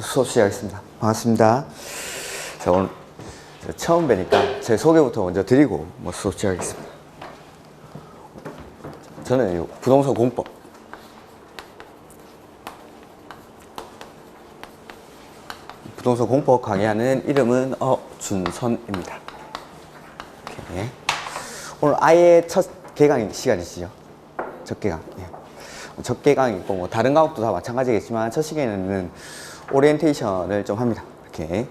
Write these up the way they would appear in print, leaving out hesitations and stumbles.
수업 시작하겠습니다. 반갑습니다. 자, 오늘 처음 뵈니까 제 소개부터 먼저 드리고 수업 시작하겠습니다. 저는 부동산 공법 강의하는 이름은 준선입니다. 오케이. 오늘 아예 첫 개강 시간이시죠? 첫 개강. 예. 첫 개강이고 다른 과목도 다 마찬가지겠지만 첫 시간에는 오리엔테이션을 좀 합니다. 이렇게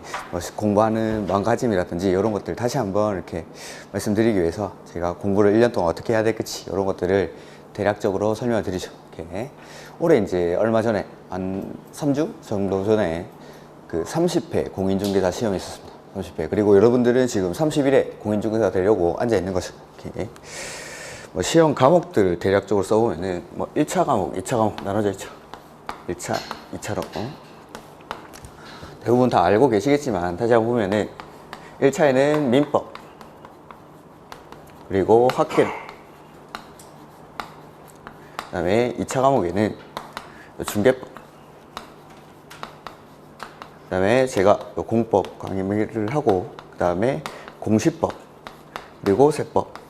공부하는 마음가짐이라든지 이런 것들 다시 한번 이렇게 말씀드리기 위해서 제가 공부를 1년 동안 어떻게 해야 될지 이런 것들을 대략적으로 설명을 드리죠. 이렇게. 올해 이제 얼마 전에 한 3주 정도 전에 그 30회 공인중개사 시험이 있었습니다. 30회. 그리고 여러분들은 지금 31회 공인중개사 되려고 앉아 있는 거죠. 이렇게. 시험 과목들 대략적으로 써보면은 1차 과목, 2차 과목 나눠져 있죠. 1차, 2차로. 대부분 다 알고 계시겠지만 다시 한번 보면은 1차에는 민법, 그리고 학계, 그 다음에 2차 과목에는 중개법, 그 다음에 제가 공법 강의를 하고, 그 다음에 공시법, 그리고 세법.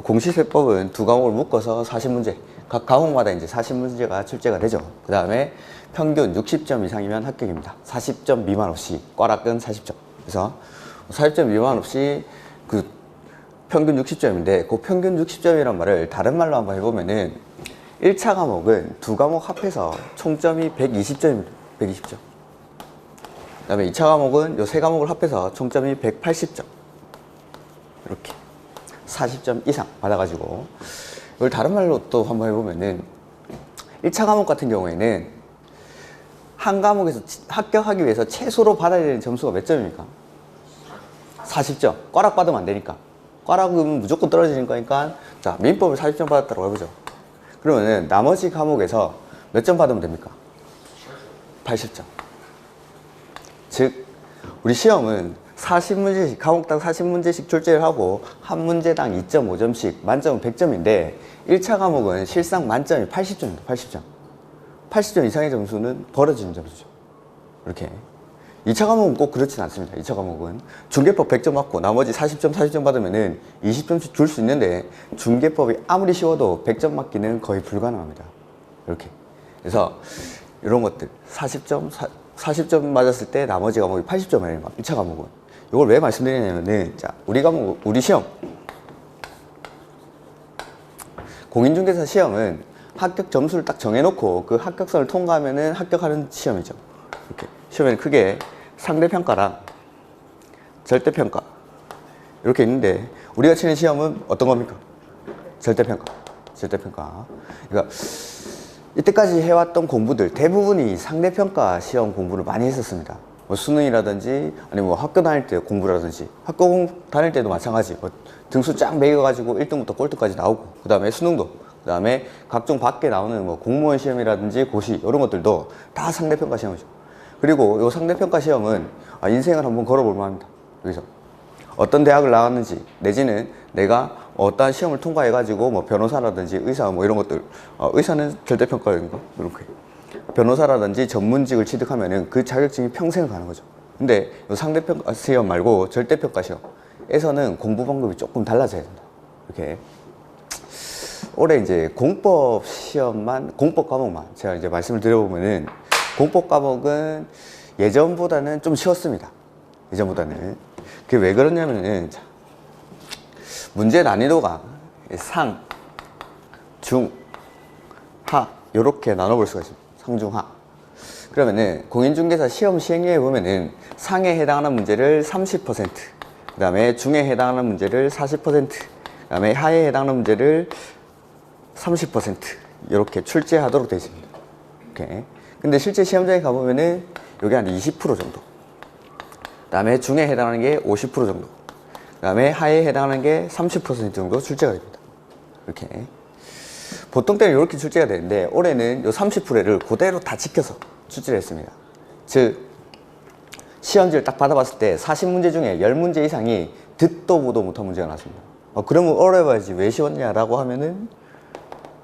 공시세법은 두 과목을 묶어서 40문제, 각 과목마다 이제 40문제가 출제가 되죠. 그 다음에 평균 60점 이상이면 합격입니다. 40점 미만 없이, 꽈락은 40점. 그래서 40점 미만 없이 그 평균 60점인데, 그 평균 60점이란 말을 다른 말로 한번 해보면은 1차 과목은 두 과목 합해서 총점이 120점입니다. 120점. 그 다음에 2차 과목은 요 세 과목을 합해서 총점이 180점. 이렇게 40점 이상 받아가지고, 이걸 다른 말로 또 한번 해보면은 1차 과목 같은 경우에는 한 과목에서 합격하기 위해서 최소로 받아야 되는 점수가 몇 점입니까? 40점. 꽈락 받으면 안 되니까. 꽈락은 무조건 떨어지는 거니까, 자, 민법을 40점 받았다고 해보죠. 그러면은 나머지 과목에서 몇 점 받으면 됩니까? 80점. 즉, 우리 시험은 40문제씩, 과목당 40문제씩 출제를 하고 한 문제당 2.5점씩, 만점은 100점인데 1차 과목은 실상 만점이 80점입니다. 80점. 80점 이상의 점수는 벌어지는 점수죠. 이렇게. 2차 과목은 꼭 그렇진 않습니다. 2차 과목은 중개법 100점 받고 나머지 40점 받으면은 20점씩 줄 수 있는데, 중개법이 아무리 쉬워도 100점 맞기는 거의 불가능합니다. 이렇게. 그래서 이런 것들 40점 맞았을 때 나머지 과목이 80점이에요. 1차 과목은. 이걸 왜 말씀드리냐면은, 자, 우리 시험, 공인중개사 시험은 합격 점수를 딱 정해놓고 그 합격선을 통과하면은 합격하는 시험이죠. 이렇게. 시험에는 크게 상대평가랑 절대평가 이렇게 있는데, 우리가 치는 시험은 어떤 겁니까? 절대평가. 그러니까 이때까지 해왔던 공부들 대부분이 상대평가 시험 공부를 많이 했었습니다. 수능이라든지 아니면 학교 다닐 때 공부라든지, 학교 다닐 때도 마찬가지. 등수 쫙 매겨가지고 1등부터 꼴등까지 나오고, 그 다음에 수능도, 그 다음에 각종 밖에 나오는 공무원 시험이라든지 고시 이런 것들도 다 상대평가 시험이죠. 그리고 이 상대평가 시험은 인생을 한번 걸어볼 만합니다. 여기서 어떤 대학을 나왔는지, 내지는 내가 어떠한 시험을 통과해가지고 변호사라든지 의사 이런 것들, 의사는 절대평가인가? 이렇게. 변호사라든지 전문직을 취득하면은 그 자격증이 평생을 가는 거죠. 근데 상대평가 시험 말고 절대평가 시험에서는 공부 방법이 조금 달라져야 된다. 이렇게. 올해 이제 공법 시험만, 공법 과목만 제가 이제 말씀을 드려보면은, 공법 과목은 예전보다는 좀 쉬웠습니다. 예전보다는. 그게 왜 그러냐면은, 자, 문제 난이도가 상, 중, 하 이렇게 나눠볼 수가 있습니다. 상중하. 그러면은 공인중개사 시험 시행령에 보면은 상에 해당하는 문제를 30%, 그 다음에 중에 해당하는 문제를 40%, 그 다음에 하에 해당하는 문제를 30% 이렇게 출제하도록 되어 있습니다. 이렇게. 근데 실제 시험장에 가보면은 여기 한 20% 정도, 그 다음에 중에 해당하는 게 50% 정도, 그 다음에 하에 해당하는 게 30% 정도 출제가 됩니다. 이렇게. 보통 때는 이렇게 출제가 되는데, 올해는 이 30%를 그대로 다 지켜서 출제를 했습니다. 즉, 시험지를 딱 받아봤을 때 40문제 중에 10문제 이상이 듣도 보도 못한 문제가 나왔습니다. 그러면 어려워야지 왜 쉬웠냐라고 하면은,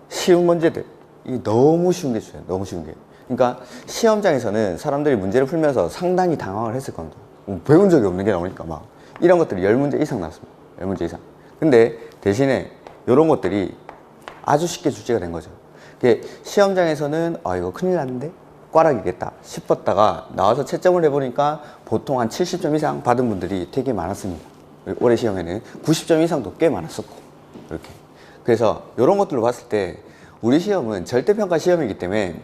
쉬운 문제들, 이 너무 쉬운 게 있어요. 너무 쉬운 게. 그러니까 시험장에서는 사람들이 문제를 풀면서 상당히 당황을 했을 겁니다. 배운 적이 없는 게 나오니까 막 이런 것들이 10문제 이상 나왔습니다. 10문제 이상. 근데 대신에 이런 것들이 아주 쉽게 출제가 된 거죠. 시험장에서는 이거 큰일 났는데 꽈락이겠다 싶었다가 나와서 채점을 해보니까 보통 한 70점 이상 받은 분들이 되게 많았습니다. 올해 시험에는 90점 이상도 꽤 많았었고 이렇게. 그래서 이런 것들로 봤을 때 우리 시험은 절대평가 시험이기 때문에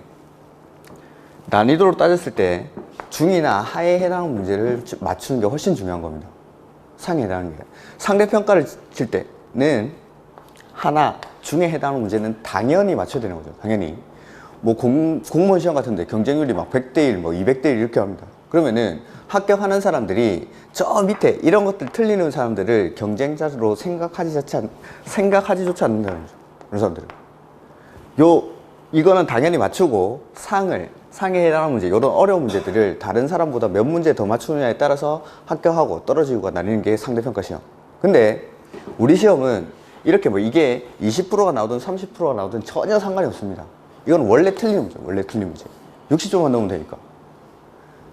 난이도로 따졌을 때 중이나 하에 해당하는 문제를 맞추는 게 훨씬 중요한 겁니다. 상에 해당하는 게. 상대평가를 칠 때는 하나, 중에 해당하는 문제는 당연히 맞춰야 되는 거죠. 당연히. 뭐 공무원 시험 같은데 경쟁률이 막 100대 1, 뭐 200대 1 이렇게 합니다. 그러면은 합격하는 사람들이 저 밑에 이런 것들 틀리는 사람들을 경쟁자로 생각하지조차 않는다는 거죠. 그런 사람들은. 이거는 당연히 맞추고 상에 해당하는 문제, 이런 어려운 문제들을 다른 사람보다 몇 문제 더 맞추느냐에 따라서 합격하고 떨어지고가 나뉘는 게 상대평가 시험. 근데 우리 시험은 이렇게 뭐 이게 20%가 나오든 30%가 나오든 전혀 상관이 없습니다. 이건 원래 틀린 문제, 원래 틀린 문제. 60점만 넣으면 되니까.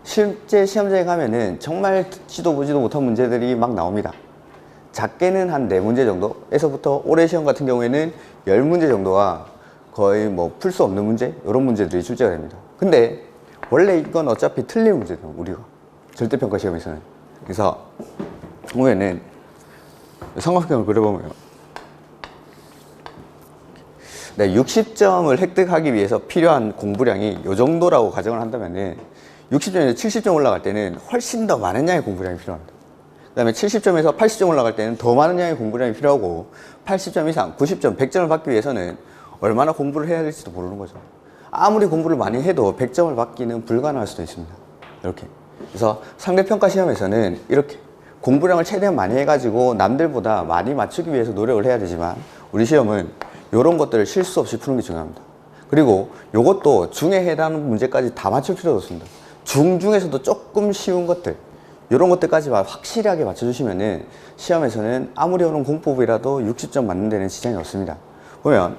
실제 시험장에 가면은 정말 듣지도 보지도 못한 문제들이 막 나옵니다. 작게는 한 4문제 정도에서부터 올해 시험 같은 경우에는 10문제 정도가 거의 뭐 풀 수 없는 문제, 이런 문제들이 출제가 됩니다. 근데 원래 이건 어차피 틀린 문제죠, 우리가. 절대평가 시험에서는. 그래서 보면은 삼각형을 그려보면 60점을 획득하기 위해서 필요한 공부량이 이 정도라고 가정을 한다면은 60점에서 70점 올라갈 때는 훨씬 더 많은 양의 공부량이 필요합니다. 그 다음에 70점에서 80점 올라갈 때는 더 많은 양의 공부량이 필요하고 80점 이상, 90점, 100점을 받기 위해서는 얼마나 공부를 해야 될지도 모르는 거죠. 아무리 공부를 많이 해도 100점을 받기는 불가능할 수도 있습니다. 이렇게. 그래서 상대평가 시험에서는 이렇게 공부량을 최대한 많이 해가지고 남들보다 많이 맞추기 위해서 노력을 해야 되지만 우리 시험은 이런 것들을 실수 없이 푸는 게 중요합니다. 그리고 이것도 중에 해당하는 문제까지 다 맞출 필요도 없습니다. 중에서도 조금 쉬운 것들, 이런 것들까지만 확실하게 맞춰주시면은 시험에서는 아무리 어려운 공법이라도 60점 맞는 데는 지장이 없습니다. 보면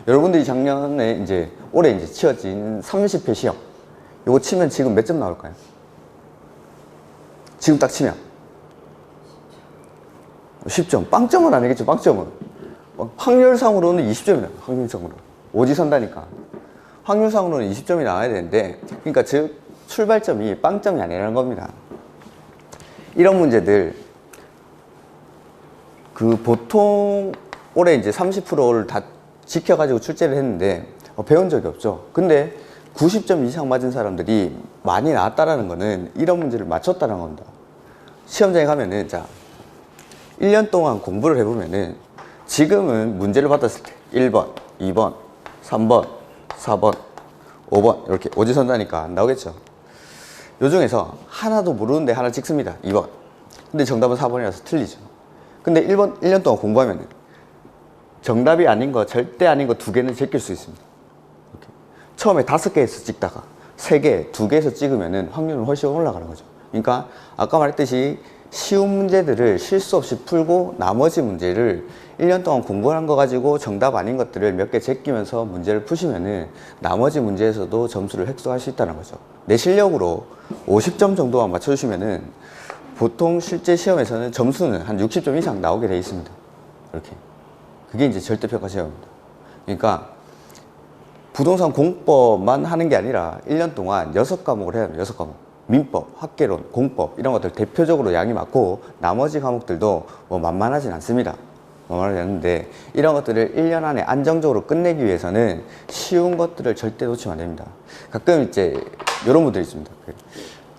여러분들이 작년에 올해 치러진 30회 시험, 이거 치면 지금 몇 점 나올까요? 지금 딱 치면 10점. 빵점은 아니겠죠, 빵점은. 확률상으로는 20점이에요, 확률상으로. 오지선다니까. 확률상으로는 20점이 나와야 되는데, 그러니까 즉, 출발점이 빵점이 아니라는 겁니다. 이런 문제들, 보통 올해 30%를 다 지켜가지고 출제를 했는데, 배운 적이 없죠. 근데 90점 이상 맞은 사람들이 많이 나왔다라는 거는 이런 문제를 맞췄다는 겁니다. 시험장에 가면은, 1년 동안 공부를 해보면은, 지금은 문제를 받았을 때 1번, 2번, 3번, 4번, 5번 이렇게 오지선다니까 안 나오겠죠. 요 중에서 하나도 모르는데 하나 찍습니다. 2번. 근데 정답은 4번이라서 틀리죠. 근데 1년 동안 공부하면 정답이 아닌 거, 절대 아닌 거 2개는 제낄 수 있습니다. 이렇게. 처음에 5개에서 찍다가 3개, 2개에서 찍으면 확률은 훨씬 올라가는 거죠. 그러니까 아까 말했듯이 쉬운 문제들을 실수 없이 풀고 나머지 문제를 1년 동안 공부한 거 가지고 정답 아닌 것들을 몇 개 제끼면서 문제를 푸시면은 나머지 문제에서도 점수를 획득할 수 있다는 거죠. 내 실력으로 50점 정도만 맞춰주시면은 보통 실제 시험에서는 점수는 한 60점 이상 나오게 돼 있습니다. 이렇게. 그게 절대평가 시험입니다. 그러니까 부동산 공법만 하는 게 아니라 1년 동안 6과목을 해야 합니다. 6과목. 민법, 학개론, 공법 이런 것들 대표적으로 양이 많고 나머지 과목들도 뭐 만만하진 않습니다. 만만하지 않는데 이런 것들을 1년 안에 안정적으로 끝내기 위해서는 쉬운 것들을 절대 놓치면 안 됩니다. 가끔 이런 분들이 있습니다.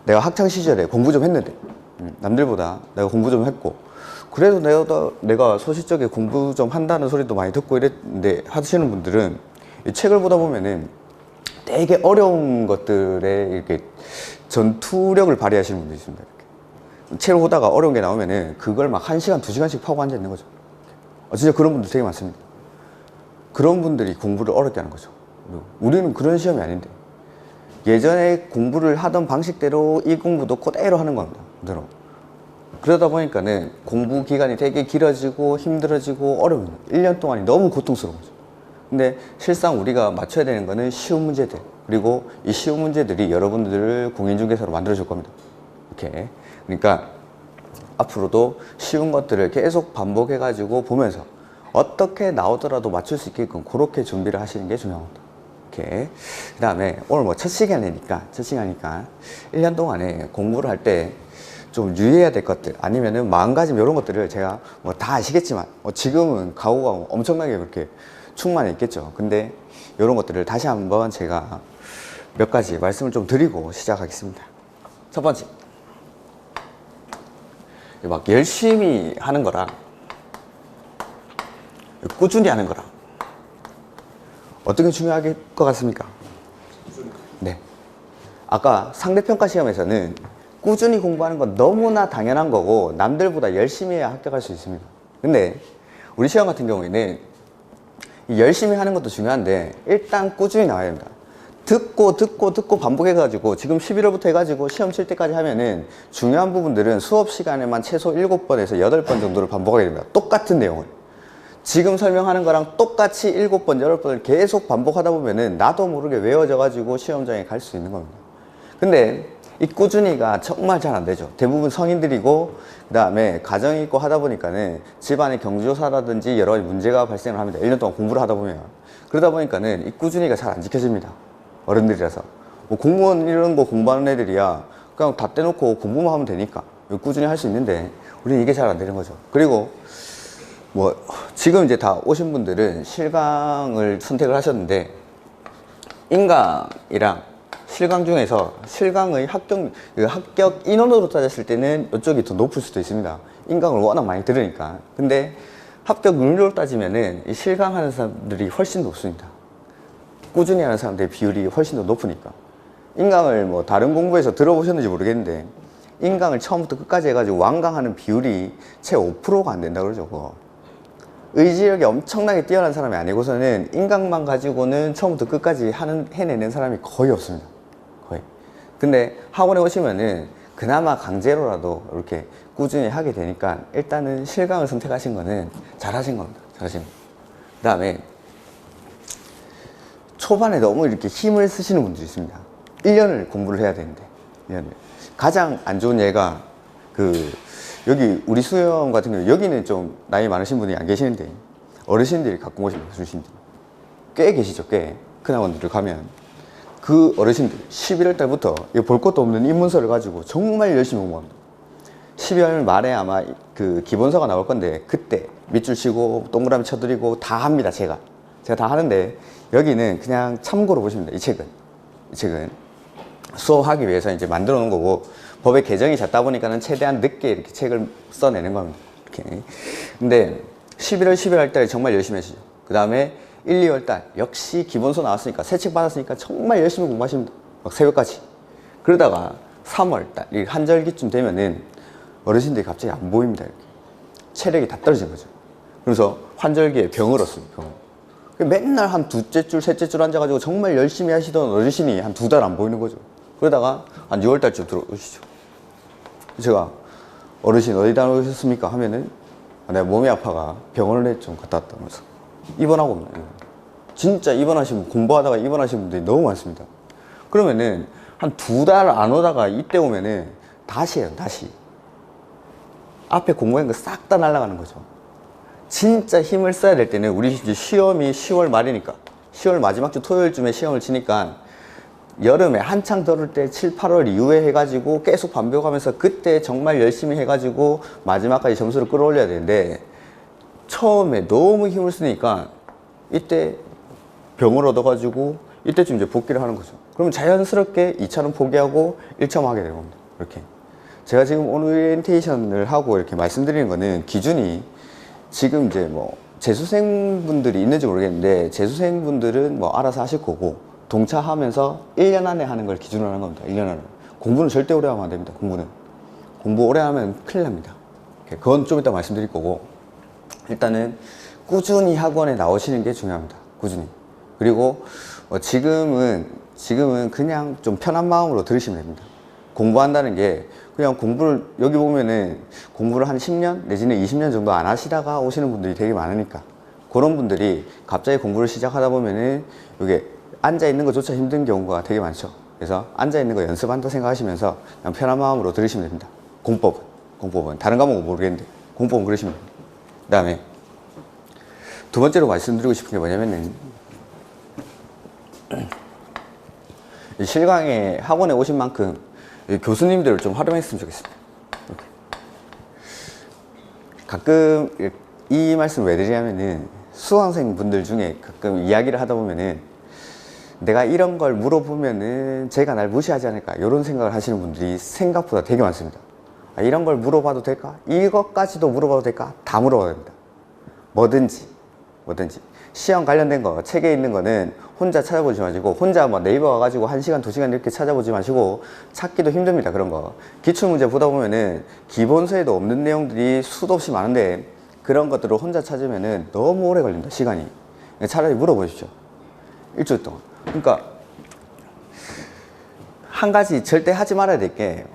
내가 학창 시절에 공부 좀 했는데 남들보다 내가 공부 좀 했고 그래도 내가 소실적에 공부 좀 한다는 소리도 많이 듣고 이랬는데 하시는 분들은 이 책을 보다 보면은 되게 어려운 것들에 이렇게 전투력을 발휘하시는 분들이 있습니다. 이렇게. 책을 보다가 어려운 게 나오면은 그걸 막 1시간, 2시간씩 파고 앉아 있는 거죠. 진짜 그런 분들 되게 많습니다. 그런 분들이 공부를 어렵게 하는 거죠. 우리는 그런 시험이 아닌데 예전에 공부를 하던 방식대로 이 공부도 그대로 하는 겁니다. 그대로. 그러다 보니까는 공부 기간이 되게 길어지고 힘들어지고 어려워요. 1년 동안이 너무 고통스러운 거죠. 근데 실상 우리가 맞춰야 되는 거는 쉬운 문제들, 그리고 이 쉬운 문제들이 여러분들을 공인중개사로 만들어줄 겁니다. 이렇게. 그러니까 앞으로도 쉬운 것들을 계속 반복해 가지고 보면서 어떻게 나오더라도 맞출 수 있게끔 그렇게 준비를 하시는 게 중요합니다. 이렇게. 그 다음에 오늘 뭐 첫 시간이니까 1년 동안에 공부를 할 때 좀 유의해야 될 것들, 아니면은 마음가짐 이런 것들을 제가 뭐 다 아시겠지만 지금은 각오가 엄청나게 그렇게 충만해 있겠죠. 근데 이런 것들을 다시 한번 제가 몇 가지 말씀을 좀 드리고 시작하겠습니다. 첫 번째, 막 열심히 하는 거랑 꾸준히 하는 거랑 어떤 게 중요할 것 같습니까? 네. 아까 상대평가 시험에서는 꾸준히 공부하는 건 너무나 당연한 거고 남들보다 열심히 해야 합격할 수 있습니다. 근데 우리 시험 같은 경우에는 열심히 하는 것도 중요한데 일단 꾸준히 나와야 됩니다. 듣고 반복해가지고 지금 11월부터 해가지고 시험 칠 때까지 하면은 중요한 부분들은 수업 시간에만 최소 7번에서 8번 정도를 반복하게 됩니다. 똑같은 내용을. 지금 설명하는 거랑 똑같이 7번, 8번을 계속 반복하다 보면은 나도 모르게 외워져가지고 시험장에 갈 수 있는 겁니다. 근데 이 꾸준히가 정말 잘 안 되죠. 대부분 성인들이고 그 다음에 가정이 있고 하다 보니까는 집안에 경조사라든지 여러 가지 문제가 발생을 합니다. 1년 동안 공부를 하다 보면. 그러다 보니까는 이 꾸준히가 잘 안 지켜집니다. 어른들이라서. 뭐 공무원 이런 거 공부하는 애들이야 그냥 다 떼놓고 공부만 하면 되니까 꾸준히 할 수 있는데 우리는 이게 잘 안 되는 거죠. 그리고 뭐 지금 이제 다 오신 분들은 실강을 선택을 하셨는데 인강이랑 실강 중에서 실강의 합격 인원으로 따졌을 때는 이쪽이 더 높을 수도 있습니다. 인강을 워낙 많이 들으니까. 근데 합격률로 따지면은 이 실강하는 사람들이 훨씬 높습니다. 꾸준히 하는 사람들의 비율이 훨씬 더 높으니까. 인강을 뭐 다른 공부에서 들어보셨는지 모르겠는데 인강을 처음부터 끝까지 해가지고 완강하는 비율이 채 5%가 안 된다 그러죠. 그거. 의지력이 엄청나게 뛰어난 사람이 아니고서는 인강만 가지고는 처음부터 끝까지 해내는 사람이 거의 없습니다. 거의. 근데 학원에 오시면은 그나마 강제로라도 이렇게 꾸준히 하게 되니까 일단은 실강을 선택하신 거는 잘하신 겁니다. 잘하신 겁니다. 그 다음에 초반에 너무 이렇게 힘을 쓰시는 분들이 있습니다. 1년을 공부를 해야 되는데 1년을. 가장 안 좋은 예가 여기 우리 수영 같은 경우 여기는 좀 나이 많으신 분이 안 계시는데 어르신들이 가끔 오십니다. 어르신들 꽤 계시죠. 꽤 큰 학원들을 가면 그 어르신들 11월 달부터 볼 것도 없는 입문서를 가지고 정말 열심히 공부합니다. 12월 말에 아마 그 기본서가 나올 건데 그때 밑줄 치고 동그라미 쳐드리고 다 합니다. 제가 다 하는데 여기는 그냥 참고로 보시면 됩니다. 이 책은 수업하기 위해서 이제 만들어 놓은 거고 법의 개정이 잦다 보니까는 최대한 늦게 이렇게 책을 써내는 겁니다. 이렇게. 근데 11월, 12월 달에 정말 열심히 하시죠. 그 다음에 1, 2월 달 역시 기본서 나왔으니까 새 책 받았으니까 정말 열심히 공부하십니다. 막 새벽까지. 그러다가 3월 달, 한절기쯤 되면은 어르신들이 갑자기 안 보입니다. 이렇게. 체력이 다 떨어진 거죠. 그래서 환절기에 병을 얻습니다. 맨날 한 두째 줄, 셋째 줄 앉아가지고 정말 열심히 하시던 어르신이 한 2달 안 보이는 거죠. 그러다가 한 6월 달쯤 들어오시죠. 제가 어르신 어디 다녀오셨습니까? 하면은 내가 몸이 아파가 병원에 좀 갔다 왔다 면서 입원하고 옵니다. 진짜 입원하신 분, 공부하다가 입원하신 분들이 너무 많습니다. 그러면은 한 2달 안 오다가 이때 오면은 다시 해요. 다시 앞에 공부한 거 싹 다 날아가는 거죠. 진짜 힘을 써야 될 때는 우리 이제 시험이 10월 말이니까 10월 마지막 주 토요일쯤에 시험을 치니까 여름에 한창 더울 때 7, 8월 이후에 해가지고 계속 반복하면서 그때 정말 열심히 해가지고 마지막까지 점수를 끌어올려야 되는데 처음에 너무 힘을 쓰니까 이때 병을 얻어가지고 이때쯤 이제 복귀를 하는 거죠. 그러면 자연스럽게 2차는 포기하고 1차만 하게 되는 겁니다. 이렇게. 제가 지금 오리엔테이션을 하고 이렇게 말씀드리는 거는 기준이 지금 이제 뭐 재수생분들이 있는지 모르겠는데 재수생분들은 뭐 알아서 하실 거고 동차하면서 1년 안에 하는 걸 기준으로 하는 겁니다. 1년 안에. 공부는 절대 오래 하면 안 됩니다. 공부 오래 하면 큰일 납니다. 그건 좀 이따 말씀드릴 거고 일단은 꾸준히 학원에 나오시는 게 중요합니다. 꾸준히. 그리고 지금은 그냥 좀 편한 마음으로 들으시면 됩니다. 공부한다는 게 그냥 공부를 여기 보면은 공부를 한 10년 내지는 20년 정도 안 하시다가 오시는 분들이 되게 많으니까 그런 분들이 갑자기 공부를 시작하다 보면은 이게 앉아 있는 것조차 힘든 경우가 되게 많죠. 그래서 앉아 있는 거 연습한다 생각하시면서 그냥 편한 마음으로 들으시면 됩니다. 공법은 다른 과목은 모르겠는데 공법은 그러시면 됩니다. 그 다음에 두 번째로 말씀드리고 싶은 게 뭐냐면은 실강에 학원에 오신 만큼 교수님들을 좀 활용했으면 좋겠습니다. 이렇게. 가끔 이 말씀을 왜 드리냐면은 수강생분들 중에 가끔 이야기를 하다 보면은 내가 이런 걸 물어보면은 제가 날 무시하지 않을까 이런 생각을 하시는 분들이 생각보다 되게 많습니다. 아, 이런 걸 물어봐도 될까? 이것까지도 물어봐도 될까? 다 물어봐도 됩니다. 뭐든지 시험 관련된 거 책에 있는 거는 혼자 찾아보지 마시고 혼자 뭐 네이버 가가지고 1시간 2시간 이렇게 찾아보지 마시고 찾기도 힘듭니다. 그런 거 기출문제 보다 보면은 기본서에도 없는 내용들이 수도 없이 많은데 그런 것들을 혼자 찾으면은 너무 오래 걸린다 시간이. 차라리 물어보십시오. 일주일 동안. 그러니까 한 가지 절대 하지 말아야 될 게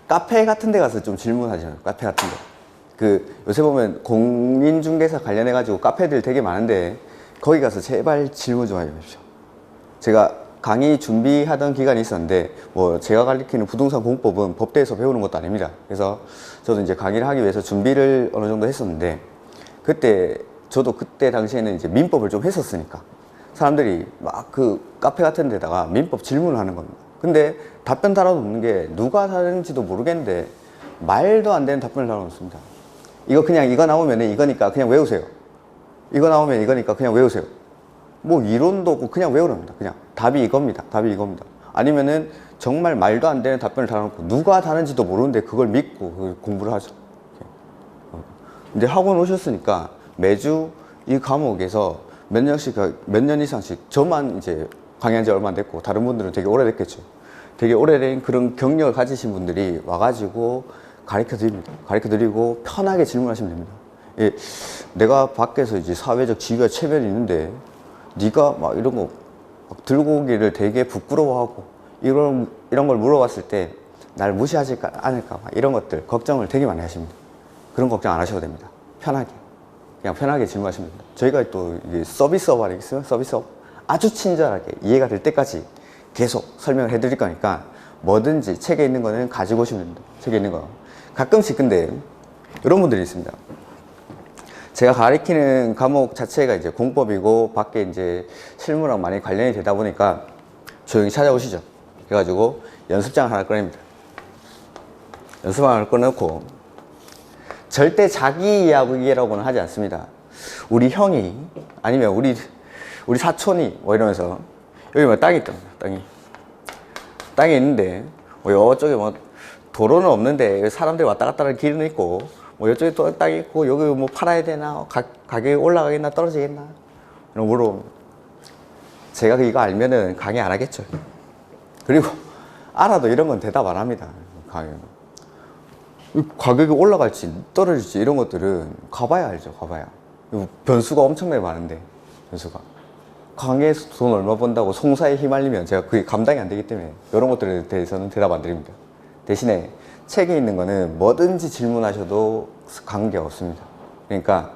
카페 같은 데 가서 좀 질문하죠. 카페 같은 데. 요새 보면 공인중개사 관련해 가지고 카페들 되게 많은데 거기 가서 제발 질문 좀 하지 마십시오. 제가 강의 준비하던 기간이 있었는데 뭐 제가 가르치는 부동산 공법은 법대에서 배우는 것도 아닙니다. 그래서 저도 이제 강의를 하기 위해서 준비를 어느 정도 했었는데 저도 그때 당시에는 이제 민법을 좀 했었으니까 사람들이 막 카페 같은 데다가 민법 질문을 하는 겁니다. 근데 답변 달아놓는 게 누가 다른지도 모르겠는데 말도 안 되는 답변을 달아놓습니다. 이거 나오면 이거니까 그냥 외우세요. 이거 나오면 이거니까 그냥 외우세요. 뭐 이론도 없고 그냥 외우랍니다. 그냥 답이 이겁니다. 아니면은 정말 말도 안 되는 답변을 달아놓고 누가 다른지도 모르는데 그걸 믿고 공부를 하죠. 이제 학원 오셨으니까 매주 이 과목에서 몇 년 이상씩 저만 이제 강의한 지 얼마 안 됐고 다른 분들은 되게 오래됐겠죠. 되게 오래된 그런 경력을 가지신 분들이 와가지고 가르쳐드리고 편하게 질문하시면 됩니다. 예, 내가 밖에서 이제 사회적 지위와 체면이 있는데 네가 막 이런 거 막 들고 오기를 되게 부끄러워하고 이런 걸 물어봤을 때 날 무시하지 않을까 막 이런 것들 걱정을 되게 많이 하십니다. 그런 걱정 안 하셔도 됩니다. 그냥 편하게 질문하시면 됩니다. 저희가 또 이게 서비스업 아니겠어요? 서비스업 아주 친절하게 이해가 될 때까지 계속 설명을 해드릴 거니까 뭐든지 책에 있는 거는 가지고 오시면 됩니다. 책에 있는 거. 가끔씩 근데 이런 분들이 있습니다. 제가 가르치는 과목 자체가 이제 공법이고 밖에 이제 실무랑 많이 관련이 되다 보니까 조용히 찾아오시죠. 그래가지고 연습장을 하나 꺼냅니다. 연습장을 하나 꺼놓고 절대 자기 이야기라고는 하지 않습니다. 우리 형이 아니면 우리 사촌이 뭐 이러면서 여기 뭐 땅이 있답니다. 땅이 있는데 뭐 이쪽에 뭐 도로는 없는데 사람들이 왔다 갔다 하는 길은 있고 뭐 이쪽에 또 땅이 있고 여기 뭐 팔아야 되나 가격이 올라가겠나 떨어지겠나 이런 물어봅니다. 제가 이거 알면은 강의 안 하겠죠. 그리고 알아도 이런 건 대답 안 합니다. 가격이 올라갈지 떨어질지 이런 것들은 가봐야 알죠. 변수가 엄청나게 많은데 변수가 강의에서 돈 얼마 번다고 송사에 휘말리면 제가 그게 감당이 안 되기 때문에 이런 것들에 대해서는 대답 안 드립니다. 대신에 책에 있는 거는 뭐든지 질문하셔도 관계가 없습니다. 그러니까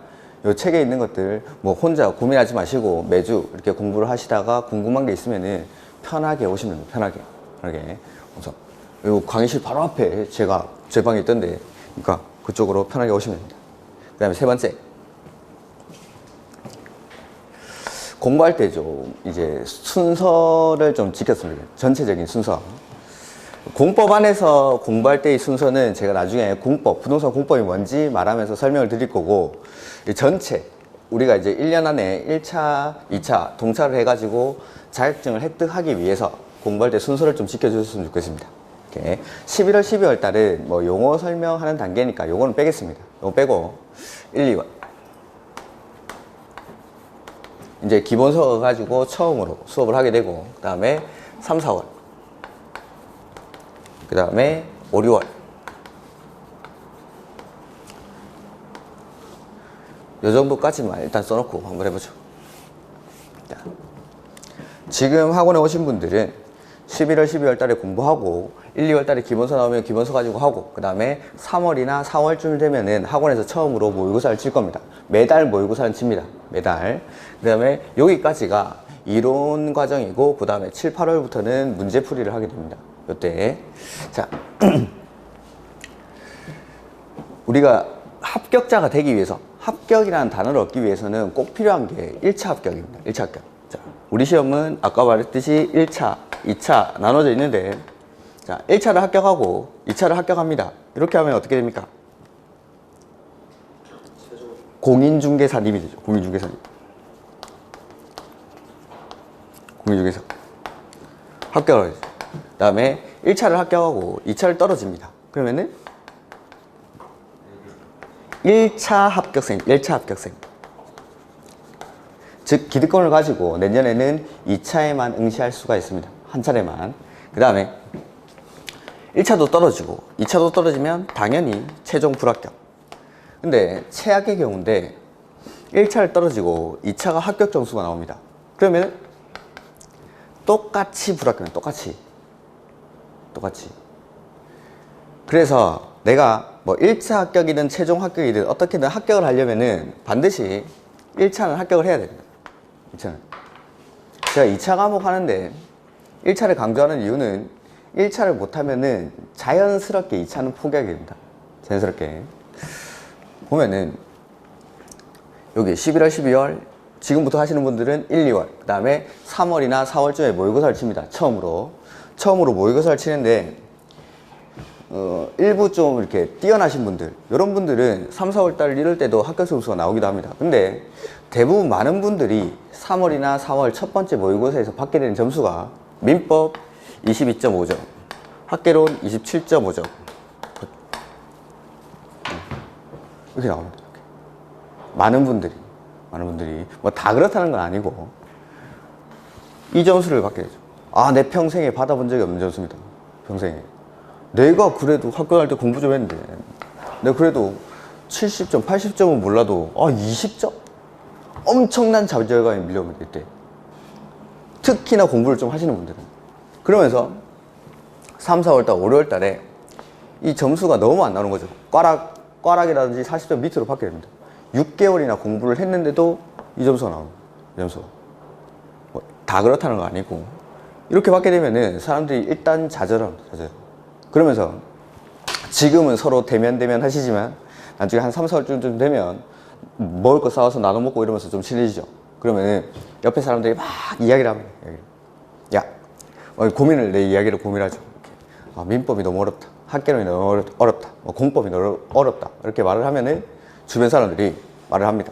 이 책에 있는 것들 뭐 혼자 고민하지 마시고 매주 이렇게 공부를 하시다가 궁금한 게 있으면은 편하게 오시면 돼요. 편하게. 그래서 이 강의실 바로 앞에 제가 제 방에 있던데 그러니까 그쪽으로 편하게 오시면 됩니다. 그 다음에 세 번째 공부할 때 좀 이제 순서를 좀 지켰습니다. 전체적인 순서. 공법 안에서 공부할 때의 순서는 제가 나중에 부동산 공법이 뭔지 말하면서 설명을 드릴 거고, 전체, 우리가 이제 1년 안에 1차, 2차 동차를 해가지고 자격증을 획득하기 위해서 공부할 때 순서를 좀 지켜주셨으면 좋겠습니다. 이렇게 11월, 12월 달은 뭐 용어 설명하는 단계니까 요거는 빼겠습니다. 요거 빼고 1, 2월. 이제 기본서 가지고 처음으로 수업을 하게 되고, 그 다음에 3, 4월. 그 다음에 5, 6월. 요 정도까지만 일단 써놓고 한번 해보죠. 지금 학원에 오신 분들은 11월, 12월 달에 공부하고 1, 2월 달에 기본서 나오면 기본서 가지고 하고 그 다음에 3월이나 4월쯤 되면은 학원에서 처음으로 모의고사를 칠 겁니다. 매달 모의고사를 칩니다. 매달. 그 다음에 여기까지가 이론 과정이고 그 다음에 7, 8월부터는 문제풀이를 하게 됩니다. 이때 자 우리가 합격자가 되기 위해서 합격이라는 단어를 얻기 위해서는 꼭 필요한 게 1차 합격입니다. 1차 합격. 자, 우리 시험은 아까 말했듯이 1차, 2차 나눠져 있는데 자, 1차를 합격하고 2차를 합격합니다. 이렇게 하면 어떻게 됩니까? 공인중개사님이 되죠. 공인중개사님. 공인중개사. 합격을 하죠. 그 다음에 1차를 합격하고 2차를 떨어집니다. 그러면은 1차 합격생, 1차 합격생. 즉, 기득권을 가지고 내년에는 2차에만 응시할 수가 있습니다. 한 차례만. 그 다음에 1차도 떨어지고 2차도 떨어지면 당연히 최종 불합격. 근데 최악의 경우인데 1차를 떨어지고 2차가 합격 점수가 나옵니다. 그러면 똑같이 불합격해요. 똑같이. 그래서 내가 뭐 1차 합격이든 최종 합격이든 어떻게든 합격을 하려면은 반드시 1차는 합격을 해야 됩니다. 2차는. 제가 2차 과목 하는데 1차를 강조하는 이유는 1차를 못하면은 자연스럽게 2차는 포기하게 됩니다. 자연스럽게. 보면은 여기 11월, 12월 지금부터 하시는 분들은 1, 2월 그 다음에 3월이나 4월쯤에 모의고사를 칩니다. 처음으로 모의고사를 치는데 일부 좀 이렇게 뛰어나신 분들 이런 분들은 3, 4월 달 이럴 때도 합격 점수가 나오기도 합니다. 근데 대부분 많은 분들이 3월이나 4월 첫 번째 모의고사에서 받게 되는 점수가 민법 22.5점, 학개론 27.5점 이렇게 나옵니다. 이렇게. 많은 분들이 뭐 다 그렇다는 건 아니고 이 점수를 받게 되죠. 아, 내 평생에 받아본 적이 없는 점수입니다. 평생에. 내가 그래도 학교 갈 때 공부 좀 했는데 내가 그래도 70점, 80점은 몰라도 20점? 엄청난 좌절감이 밀려옵니다. 이때. 특히나 공부를 좀 하시는 분들은. 그러면서 3, 4월 달, 5월 달에 이 점수가 너무 안 나오는 거죠. 꽈락이라든지 40점 밑으로 받게 됩니다. 6개월이나 공부를 했는데도 이 점수가 나옵니다. 이 점수가. 뭐 다 그렇다는 거 아니고 이렇게 받게 되면은 사람들이 일단 좌절합니다. 그러면서 지금은 서로 대면 하시지만 나중에 한 3, 4월쯤 되면 먹을 거 싸워서 나눠 먹고 이러면서 좀 친해지죠. 그러면은 옆에 사람들이 막 이야기를 합니다. 야, 내 이야기를 고민하죠. 이렇게. 민법이 너무 어렵다. 학개론이 너무 어렵다. 공법이 너무 어렵다. 이렇게 말을 하면은 주변 사람들이 말을 합니다.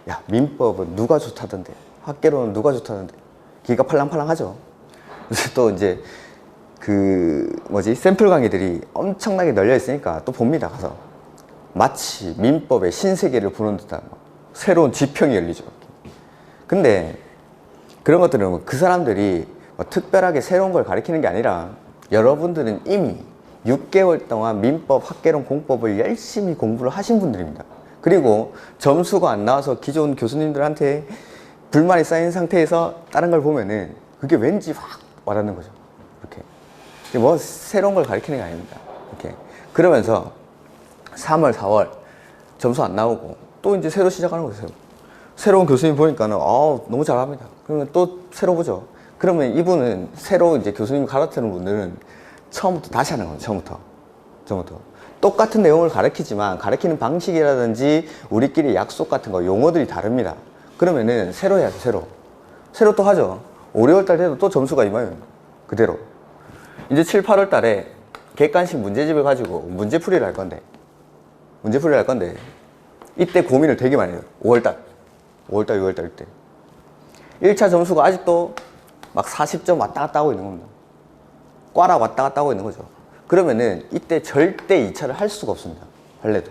야, 민법은 누가 좋다던데. 학개론은 누가 좋다던데. 귀가 팔랑팔랑하죠. 그래서 또 이제 샘플 강의들이 엄청나게 널려 있으니까 또 봅니다. 가서 마치 민법의 신세계를 보는 듯한 새로운 지평이 열리죠. 근데 그런 것들은 그 사람들이 특별하게 새로운 걸 가르치는 게 아니라 여러분들은 이미 6개월 동안 민법, 학개론, 공법을 열심히 공부를 하신 분들입니다. 그리고 점수가 안 나와서 기존 교수님들한테 불만이 쌓인 상태에서 다른 걸 보면은 그게 왠지 확 와닿는 거죠. 이렇게. 뭐 새로운 걸 가르치는 게 아닙니다. 이렇게. 그러면서 3월, 4월 점수 안 나오고 또 이제 새로 시작하는 거죠. 새로운 교수님 보니까는 너무 잘합니다. 그러면 또 새로 보죠. 그러면 이분은 새로 이제 교수님 가르치는 분들은 처음부터 다시 하는 거예요. 처음부터. 똑같은 내용을 가르치지만 가르치는 방식이라든지 우리끼리 약속 같은 거 용어들이 다릅니다. 그러면은 새로 해야죠. 새로 또 하죠. 5, 6월 달 돼도 또 점수가 이마요. 그대로. 이제 7, 8월 달에 객관식 문제집을 가지고 문제풀이를 할 건데 이때 고민을 되게 많이 해요. 5월달, 6월달 이때 1차 점수가 아직도 막 40점 왔다 갔다 하고 있는 겁니다. 꽈락 왔다 갔다 하고 있는 거죠. 그러면은 이때 절대 2차를 할 수가 없습니다. 할래도.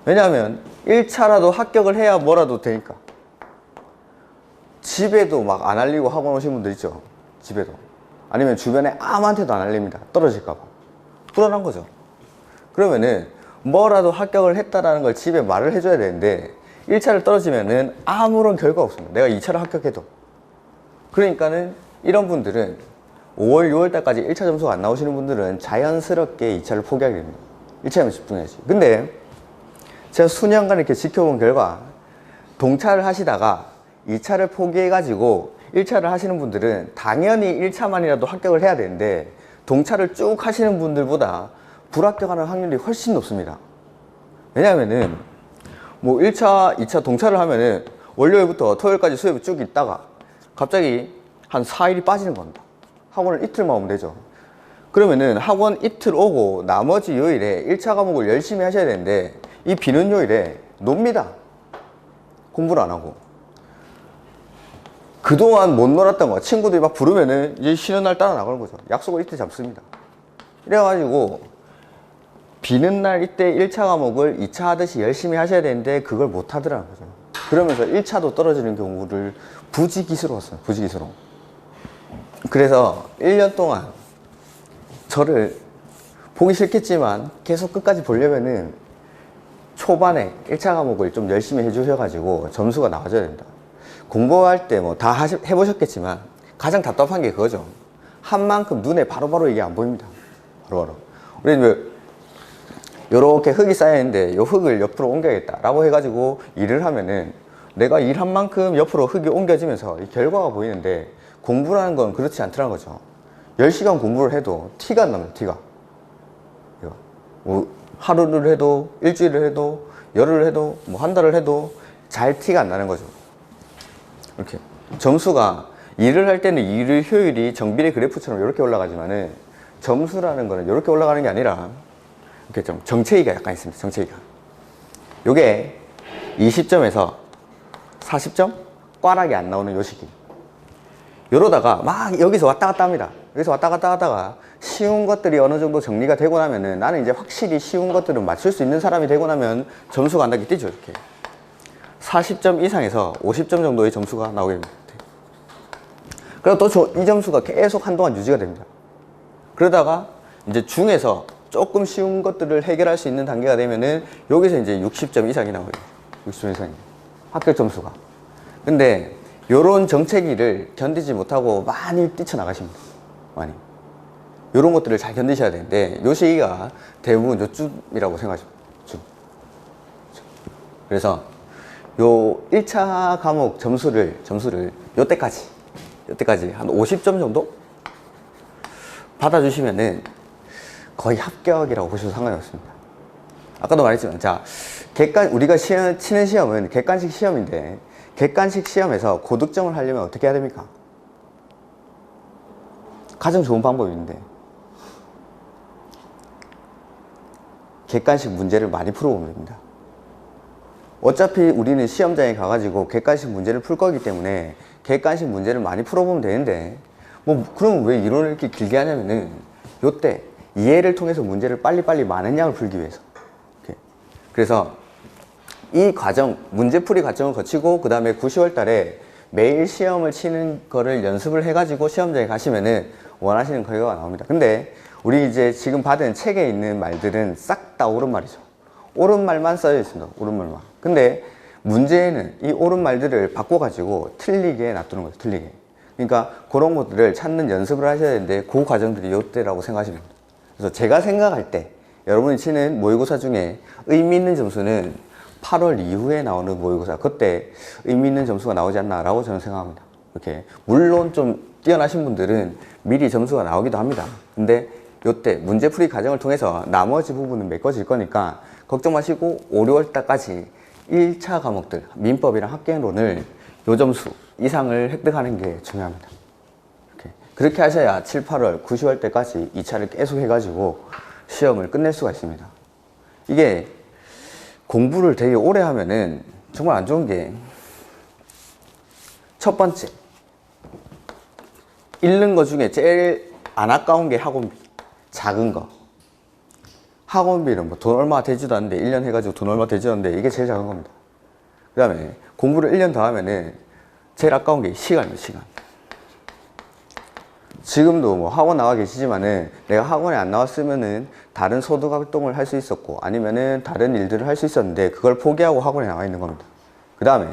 왜냐하면 1차라도 합격을 해야 뭐라도 되니까. 집에도 막 안 알리고 학원 오신 분들 있죠. 집에도. 아니면 주변에 아무한테도 안 알립니다. 떨어질까봐. 불안한 거죠. 그러면은 뭐라도 합격을 했다라는 걸 집에 말을 해줘야 되는데 1차를 떨어지면은 아무런 결과 없습니다. 내가 2차를 합격해도. 그러니까는 이런 분들은 5월, 6월 달까지 1차 점수가 안 나오시는 분들은 자연스럽게 2차를 포기하게 됩니다. 1차에만 집중해야지. 근데 제가 수년간 이렇게 지켜본 결과 동차를 하시다가 2차를 포기해가지고 1차를 하시는 분들은 당연히 1차만이라도 합격을 해야 되는데 동차를 쭉 하시는 분들보다 불합격하는 확률이 훨씬 높습니다. 왜냐하면은 뭐 1차, 2차 동차를 하면은 월요일부터 토요일까지 수업이 쭉 있다가 갑자기 한 4일이 빠지는 겁니다. 학원을 이틀만 오면 되죠. 그러면은 학원 이틀 오고 나머지 요일에 1차 과목을 열심히 하셔야 되는데 이 비는 요일에 놉니다. 공부를 안 하고. 그동안 못 놀았던 거 친구들이 막 부르면은 이제 쉬는 날 따라 나가는 거죠. 약속을 이때 잡습니다. 이래가지고 비는 날 이때 1차 과목을 2차 하듯이 열심히 하셔야 되는데 그걸 못 하더라는 거죠. 그러면서 1차도 떨어지는 경우를 부지기수로웠어요. 부지기수로. 그래서 1년 동안 저를 보기 싫겠지만 계속 끝까지 보려면은 초반에 1차 과목을 좀 열심히 해주셔가지고 점수가 나와줘야 된다. 공부할 때 뭐 다 해보셨겠지만 가장 답답한 게 그거죠. 한 만큼 눈에 바로바로 이게 안 보입니다. 바로바로. 우리는 요렇게 흙이 쌓여있는데 요 흙을 옆으로 옮겨야겠다 라고 해가지고 일을 하면은 내가 일한 만큼 옆으로 흙이 옮겨지면서 이 결과가 보이는데 공부라는 건 그렇지 않더라는 거죠. 10시간 공부를 해도 티가 안 납니다. 티가. 뭐 하루를 해도 일주일을 해도 열흘을 해도 뭐 한 달을 해도 잘 티가 안 나는 거죠. 이렇게 점수가 일을 할 때는 일 효율이 정비례 그래프처럼 이렇게 올라가지만은 점수라는 거는 이렇게 올라가는 게 아니라 이렇게 좀 정체기가 약간 있습니다. 정체기가. 요게 20점에서 40점? 꽈락이 안 나오는 요 시기. 요러다가 막 여기서 왔다 갔다 합니다. 여기서 왔다 갔다 하다가 쉬운 것들이 어느 정도 정리가 되고 나면은 나는 이제 확실히 쉬운 것들은 맞출 수 있는 사람이 되고 나면 점수가 안 나게 뛰죠. 이렇게 40점 이상에서 50점 정도의 점수가 나오게 됩니다. 그리고 또 이 점수가 계속 한동안 유지가 됩니다. 그러다가 이제 중에서 조금 쉬운 것들을 해결할 수 있는 단계가 되면은 여기서 이제 60점 이상이 나와요. 60점 이상이. 합격 점수가. 근데 요런 정체기를 견디지 못하고 많이 뛰쳐나가십니다. 많이. 요런 것들을 잘 견디셔야 되는데 요 시기가 대부분 요쯤이라고 생각하시면 좀. 그래서 요 1차 과목 점수를 요때까지 한 50점 정도 받아주시면은 거의 합격이라고 보셔도 상관이 없습니다. 아까도 말했지만, 자, 우리가 치는 시험은 객관식 시험인데, 객관식 시험에서 고득점을 하려면 어떻게 해야 됩니까? 가장 좋은 방법이 있는데, 객관식 문제를 많이 풀어보면 됩니다. 어차피 우리는 시험장에 가가지고 객관식 문제를 풀 거기 때문에 객관식 문제를 많이 풀어보면 되는데, 뭐, 그럼 왜 이론을 이렇게 길게 하냐면은, 요때 이해를 통해서 문제를 빨리빨리 많은 양을 풀기 위해서. 이렇게. 그래서 이 과정, 문제풀이 과정을 거치고 그 다음에 9, 10월 달에 매일 시험을 치는 거를 연습을 해가지고 시험장에 가시면은 원하시는 결과가 나옵니다. 근데 우리 이제 지금 받은 책에 있는 말들은 싹 다 옳은 말이죠. 옳은 말만 써져 있습니다. 옳은 말만. 근데 문제에는 이 옳은 말들을 바꿔가지고 틀리게 놔두는 거죠. 틀리게. 그러니까 그런 것들을 찾는 연습을 하셔야 되는데 그 과정들이 요때라고 생각하시면 됩니다. 그래서 제가 생각할 때 여러분이 치는 모의고사 중에 의미 있는 점수는 8월 이후에 나오는 모의고사, 그때 의미 있는 점수가 나오지 않나 라고 저는 생각합니다. 이렇게 물론 좀 뛰어나신 분들은 미리 점수가 나오기도 합니다. 근데 요때 문제풀이 과정을 통해서 나머지 부분은 메꿔질 거니까 걱정 마시고 5, 6월 달까지 1차 과목들 민법이랑 학개론을 요 점수 이상을 획득하는 게 중요합니다. 그렇게 하셔야 7, 8월, 9, 10월 때까지 2차를 계속 해가지고 시험을 끝낼 수가 있습니다. 이게 공부를 되게 오래 하면은 정말 안 좋은 게, 첫 번째, 잃는 거 중에 제일 안 아까운 게 학원비. 작은 거. 학원비는 뭐 돈 얼마 되지도 않는데, 1년 해가지고 돈 얼마 되지도 않는데, 이게 제일 작은 겁니다. 그 다음에 공부를 1년 더 하면은 제일 아까운 게 시간입니다, 시간. 지금도 뭐 학원 나와 계시지만은 내가 학원에 안 나왔으면은 다른 소득 활동을 할 수 있었고 아니면은 다른 일들을 할 수 있었는데 그걸 포기하고 학원에 나와 있는 겁니다. 그 다음에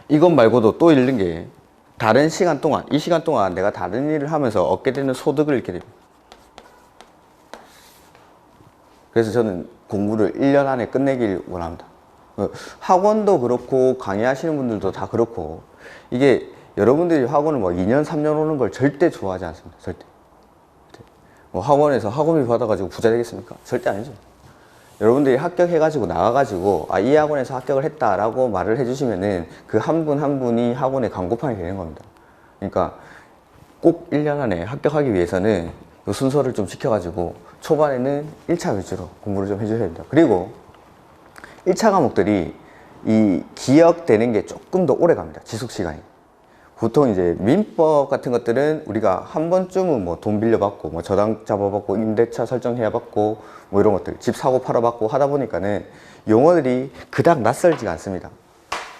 이것 말고도 또 잃는 게 다른 시간 동안, 이 시간 동안 내가 다른 일을 하면서 얻게 되는 소득을 잃게 됩니다. 그래서 저는 공부를 1년 안에 끝내길 원합니다. 학원도 그렇고 강의하시는 분들도 다 그렇고, 이게 여러분들이 학원을 뭐 2년, 3년 오는 걸 절대 좋아하지 않습니다. 절대. 뭐 학원에서 학원비 받아가지고 부자 되겠습니까? 절대 아니죠. 여러분들이 합격해가지고 나가가지고 이 학원에서 합격을 했다라고 말을 해주시면은 그 한 분 한 분이 학원의 광고판이 되는 겁니다. 그러니까 꼭 1년 안에 합격하기 위해서는 이 순서를 좀 지켜가지고 초반에는 1차 위주로 공부를 좀 해주셔야 됩니다. 그리고 1차 과목들이 이 기억되는 게 조금 더 오래 갑니다. 지속 시간이. 보통 이제 민법 같은 것들은 우리가 한 번쯤은 뭐 돈 빌려받고 뭐 저당 잡아받고 임대차 설정해야 받고 뭐 이런 것들 집 사고 팔아 받고 하다 보니까는 용어들이 그닥 낯설지가 않습니다.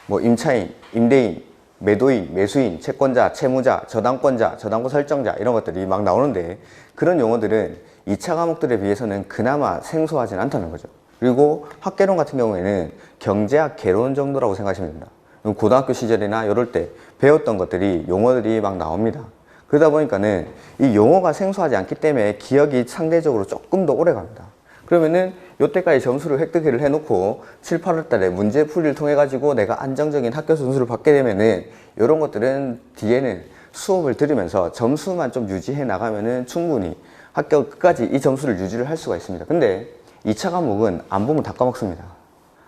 뭐 임차인, 임대인, 매도인, 매수인, 채권자, 채무자, 저당권자, 저당권 설정자 이런 것들이 막 나오는데, 그런 용어들은 2차 과목들에 비해서는 그나마 생소하진 않다는 거죠. 그리고 학개론 같은 경우에는 경제학 개론 정도라고 생각하시면 됩니다. 고등학교 시절이나 이럴 때 배웠던 것들이 용어들이 막 나옵니다. 그러다 보니까는 이 용어가 생소하지 않기 때문에 기억이 상대적으로 조금 더 오래 갑니다. 그러면은 요때까지 점수를 획득을 해놓고 7, 8월 달에 문제 풀이를 통해 가지고 내가 안정적인 학교 점수를 받게 되면은 이런 것들은 뒤에는 수업을 들으면서 점수만 좀 유지해 나가면은 충분히 학교 끝까지 이 점수를 유지를 할 수가 있습니다. 근데 2차 과목은 안 보면 다 까먹습니다.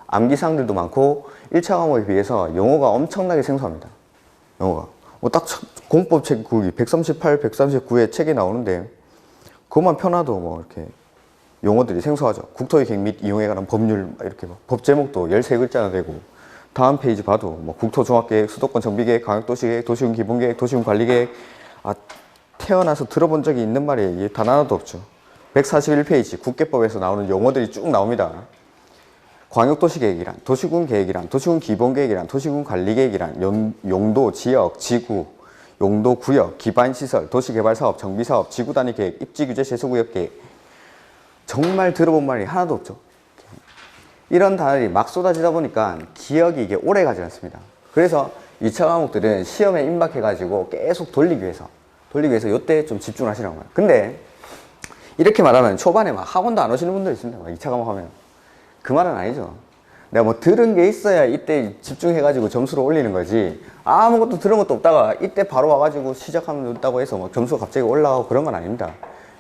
암기사항들도 많고 1차 과목에 비해서 용어가 엄청나게 생소합니다. 영어가 뭐 딱 공법책 거기 138, 139의 책이 나오는데 그것만 펴놔도 뭐 이렇게 용어들이 생소하죠. 국토의 계획 및 이용에 관한 법률 이렇게 법 제목도 13글자나 되고, 다음 페이지 봐도 뭐 국토종합계획, 수도권 정비계획, 광역도시계획, 도시군 기본계획, 도시군 관리계획. 태어나서 들어본 적이 있는 말이 이게 단 하나도 없죠. 141페이지 국계법에서 나오는 용어들이 쭉 나옵니다. 광역도시계획이란, 도시군 계획이란, 도시군 기본계획이란, 도시군 관리계획이란, 용도, 지역, 지구, 용도, 구역, 기반시설, 도시개발사업, 정비사업, 지구단위계획, 입지규제, 제소구역계획. 정말 들어본 말이 하나도 없죠. 이런 단어들이 막 쏟아지다 보니까 기억이 이게 오래 가지 않습니다. 그래서 2차 과목들은 시험에 임박해가지고 계속 돌리기 위해서 이때 좀 집중을 하시라는 거예요. 근데 이렇게 말하면 초반에 막 학원도 안 오시는 분들 있습니다. 막 2차 과목 하면. 그 말은 아니죠. 내가 뭐 들은 게 있어야 이때 집중해가지고 점수를 올리는 거지, 아무것도 들은 것도 없다가 이때 바로 와가지고 시작하면 된다고 해서 뭐 점수가 갑자기 올라가고 그런 건 아닙니다.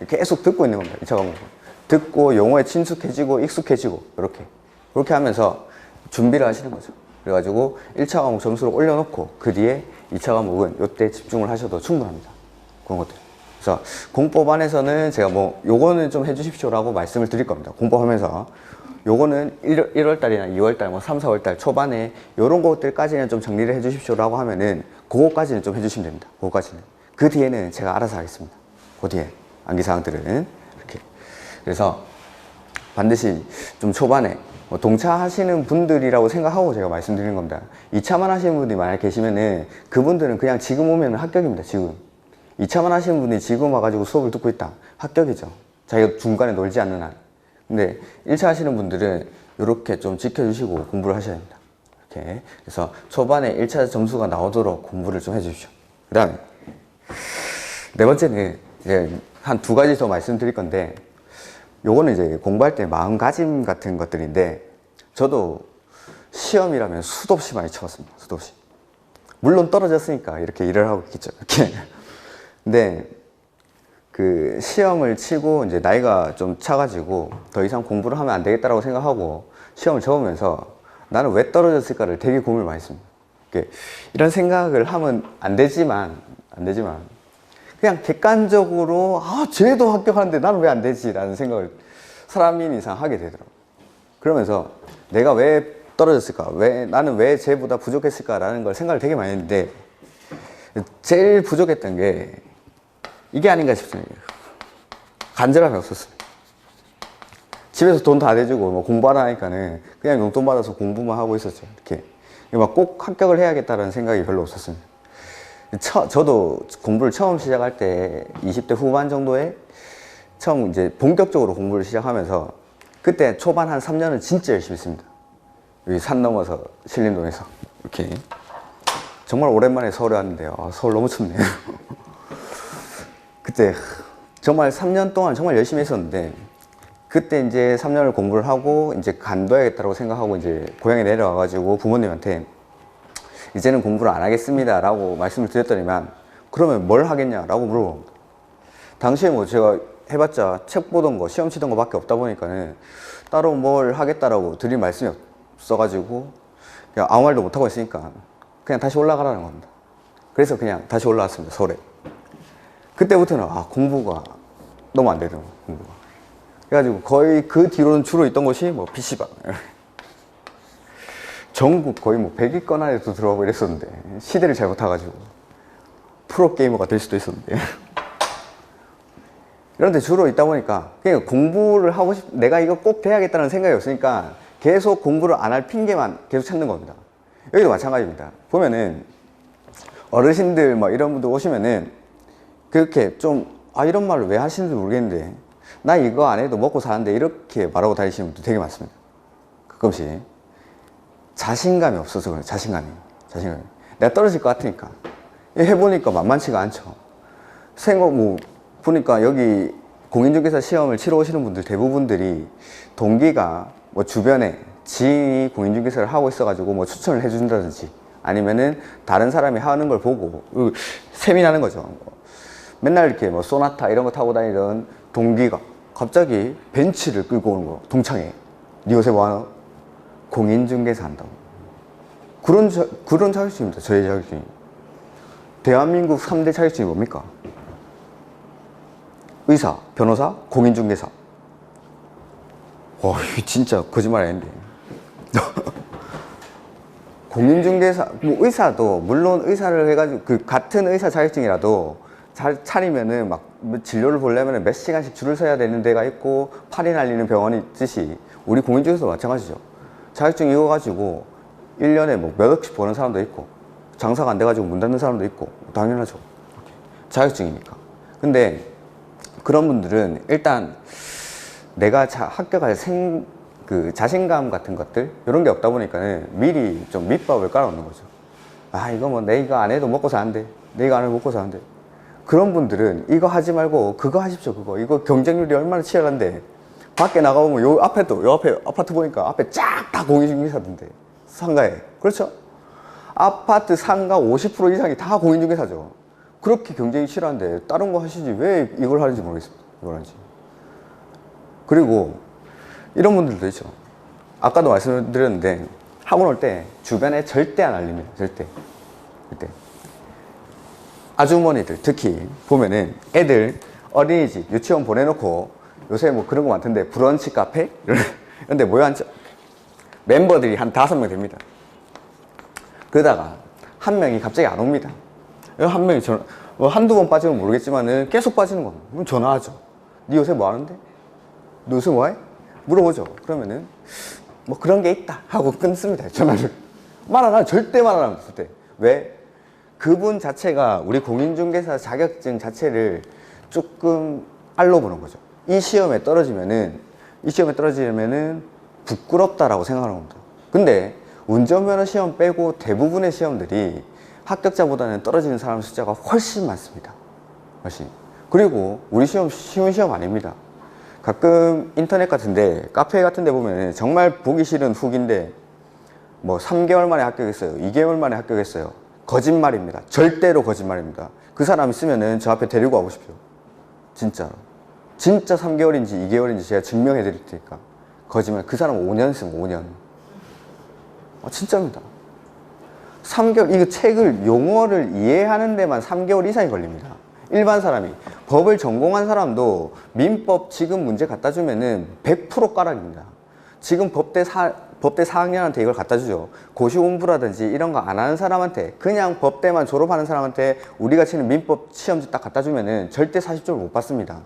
계속 듣고 있는 겁니다. 2차 과목은. 듣고 용어에 친숙해지고 익숙해지고 그렇게 하면서 준비를 하시는 거죠. 그래가지고 1차 과목 점수를 올려놓고 그 뒤에 2차 과목은 이때 집중을 하셔도 충분합니다. 그런 것들. 그래서 공법 안에서는 제가 뭐 요거는 좀 해주십시오라고 말씀을 드릴 겁니다. 공법하면서 요거는 1월 달이나 2월 달, 뭐 3, 4월 달 초반에 요런 것들까지는 좀 정리를 해 주십시오라고 하면은 그거까지는 좀 해주시면 됩니다. 그거까지는. 그 뒤에는 제가 알아서 하겠습니다. 그 뒤에 암기사항들은 이렇게. 그래서 반드시 좀 초반에 뭐 동차하시는 분들이라고 생각하고 제가 말씀드리는 겁니다. 2차만 하시는 분들이 만약 계시면은 그분들은 그냥 지금 오면 합격입니다. 지금. 2차만 하시는 분이 지금 와가지고 수업을 듣고 있다. 합격이죠. 자기가 중간에 놀지 않는 한. 근데 1차 하시는 분들은 이렇게 좀 지켜주시고 공부를 하셔야 됩니다. 이렇게. 그래서 초반에 1차 점수가 나오도록 공부를 좀 해주십시오. 그 다음에 네 번째는 이제 한 2가지 더 말씀드릴 건데, 요거는 이제 공부할 때 마음가짐 같은 것들인데, 저도 시험이라면 수도 없이 많이 쳐봤습니다. 수도 없이. 물론 떨어졌으니까 이렇게 일을 하고 있겠죠. 이렇게. 근데 그 시험을 치고 이제 나이가 좀 차가지고 더 이상 공부를 하면 안 되겠다라고 생각하고 시험을 접으면서 나는 왜 떨어졌을까를 되게 고민을 많이 했습니다. 이런 생각을 하면 안 되지만 그냥 객관적으로 쟤도 합격하는데 나는 왜 안 되지? 라는 생각을 사람인 이상 하게 되더라고요. 그러면서 내가 왜 떨어졌을까? 나는 왜 쟤보다 부족했을까? 라는 걸 생각을 되게 많이 했는데, 제일 부족했던 게 이게 아닌가 싶습니다. 간절함이 없었습니다. 집에서 돈 다 대주고 뭐 공부하라 하니까는 그냥 용돈 받아서 공부만 하고 있었죠. 이렇게 막 꼭 합격을 해야겠다는 생각이 별로 없었습니다. 저도 공부를 처음 시작할 때 20대 후반 정도에 처음 이제 본격적으로 공부를 시작하면서 그때 초반 한 3년은 진짜 열심히 했습니다. 여기 산 넘어서 신림동에서 이렇게 정말 오랜만에 서울에 왔는데요. 아, 서울 너무 춥네요. 그때 정말 3년 동안 정말 열심히 했었는데, 그때 이제 3년을 공부를 하고 이제 간둬야겠다고 생각하고 이제 고향에 내려와가지고 부모님한테 이제는 공부를 안 하겠습니다 라고 말씀을 드렸더니만, 그러면 뭘 하겠냐라고 물어봅니다. 당시에 뭐 제가 해봤자 책 보던 거, 시험 치던 거 밖에 없다 보니까는 따로 뭘 하겠다라고 드릴 말씀이 없어가지고 그냥 아무 말도 못하고 있으니까 그냥 다시 올라가라는 겁니다. 그래서 그냥 다시 올라왔습니다, 서울에. 그때부터는 공부가 너무 안 되더라고요, 공부가. 그래가지고 거의 그 뒤로는 주로 있던 곳이 뭐 PC방. 전국 거의 뭐 100위권 안에도 들어가고 이랬었는데, 시대를 잘못 타가지고 프로게이머가 될 수도 있었는데. 이런 데 주로 있다 보니까 그냥 공부를 하고 내가 이거 꼭 돼야겠다는 생각이 없으니까 계속 공부를 안 할 핑계만 계속 찾는 겁니다. 여기도 마찬가지입니다. 보면은 어르신들 뭐 이런 분들 오시면은 그렇게 좀 이런 말을 왜 하시는지 모르겠는데, 나 이거 안 해도 먹고 사는데, 이렇게 말하고 다니시는 분들 되게 많습니다. 가끔씩 자신감이 없어서 그래요. 자신감이 내가 떨어질 것 같으니까. 해보니까 만만치가 않죠. 생각 뭐 보니까 여기 공인중개사 시험을 치러 오시는 분들 대부분들이 동기가 뭐 주변에 지인이 공인중개사를 하고 있어가지고 뭐 추천을 해준다든지, 아니면은 다른 사람이 하는 걸 보고 세미나는 거죠. 맨날 이렇게 뭐 소나타 이런 거 타고 다니던 동기가 갑자기 벤츠를 끌고 오는 거, 동창회. 니 요새 뭐 하나? 공인중개사 한다고. 그런 자격증입니다. 저희 자격증이. 대한민국 3대 자격증이 뭡니까? 의사, 변호사, 공인중개사. 와, 이거 진짜 거짓말 아닌데. 공인중개사, 뭐 의사도, 물론 의사를 해가지고, 그 같은 의사 자격증이라도 잘 차리면은 막 진료를 보려면 몇 시간씩 줄을 서야 되는 데가 있고, 팔이 날리는 병원이 있듯이, 우리 공인중개사도 마찬가지죠. 자격증 이어가지고 1년에 뭐 몇 억씩 버는 사람도 있고, 장사가 안 돼가지고 문 닫는 사람도 있고, 당연하죠. 자격증이니까. 근데 그런 분들은 일단 내가 합격할 그 자신감 같은 것들, 이런 게 없다 보니까는 미리 좀 밑밥을 깔아놓는 거죠. 이거 뭐 내가 안 해도 먹고 사는데, 내가 안 해도 먹고 사는데. 그런 분들은 이거 하지 말고 그거 하십시오, 그거. 이거 경쟁률이 얼마나 치열한데. 밖에 나가보면 요 앞에 아파트 보니까 앞에 쫙 다 공인중개사던데. 상가에. 그렇죠? 아파트 상가 50% 이상이 다 공인중개사죠. 그렇게 경쟁이 치열한데 다른 거 하시지 왜 이걸 하는지 모르겠습니다. 이걸 하는지. 그리고 이런 분들도 있죠. 아까도 말씀드렸는데 학원 올 때 주변에 절대 안 알립니다. 절대. 아주머니들 특히 보면은 애들 어린이집, 유치원 보내놓고 요새 뭐 그런 거 많던데 브런치 카페? 이런데 모여 앉죠. 멤버들이 한 5명 됩니다. 그러다가 한 명이 갑자기 안 옵니다. 한 명이 한두 번 빠지면 모르겠지만은 계속 빠지는 겁니다. 그럼 전화하죠. 니 요새 뭐 하는데? 너 요새 뭐 해? 물어보죠. 그러면은 뭐 그런 게 있다 하고 끊습니다. 전화를. 절대 말 안 합니다. 절대. 왜? 그분 자체가 우리 공인중개사 자격증 자체를 조금 알로 보는 거죠. 이 시험에 떨어지면은 부끄럽다라고 생각하는 겁니다. 근데 운전면허 시험 빼고 대부분의 시험들이 합격자보다는 떨어지는 사람 숫자가 훨씬 많습니다. 훨씬. 그리고 우리 시험 쉬운 시험 아닙니다. 가끔 인터넷 같은데, 카페 같은데 보면 정말 보기 싫은 후기인데 뭐 3개월 만에 합격했어요, 2개월 만에 합격했어요. 거짓말입니다. 절대로 거짓말입니다. 그 사람 있으면은 저 앞에 데리고 와보십시오. 진짜로. 진짜 3개월인지 2개월인지 제가 증명해 드릴 테니까. 거짓말. 그 사람 5년 했으면 5년. 진짜입니다. 3개월, 이거 책을, 용어를 이해하는 데만 3개월 이상이 걸립니다. 일반 사람이. 법을 전공한 사람도 민법 지금 문제 갖다 주면은 100% 까락입니다. 지금 법대 4학년한테 이걸 갖다 주죠. 고시 공부라든지 이런 거 안 하는 사람한테, 그냥 법대만 졸업하는 사람한테 우리가 치는 민법 시험지 딱 갖다 주면은 절대 40점을 못 받습니다.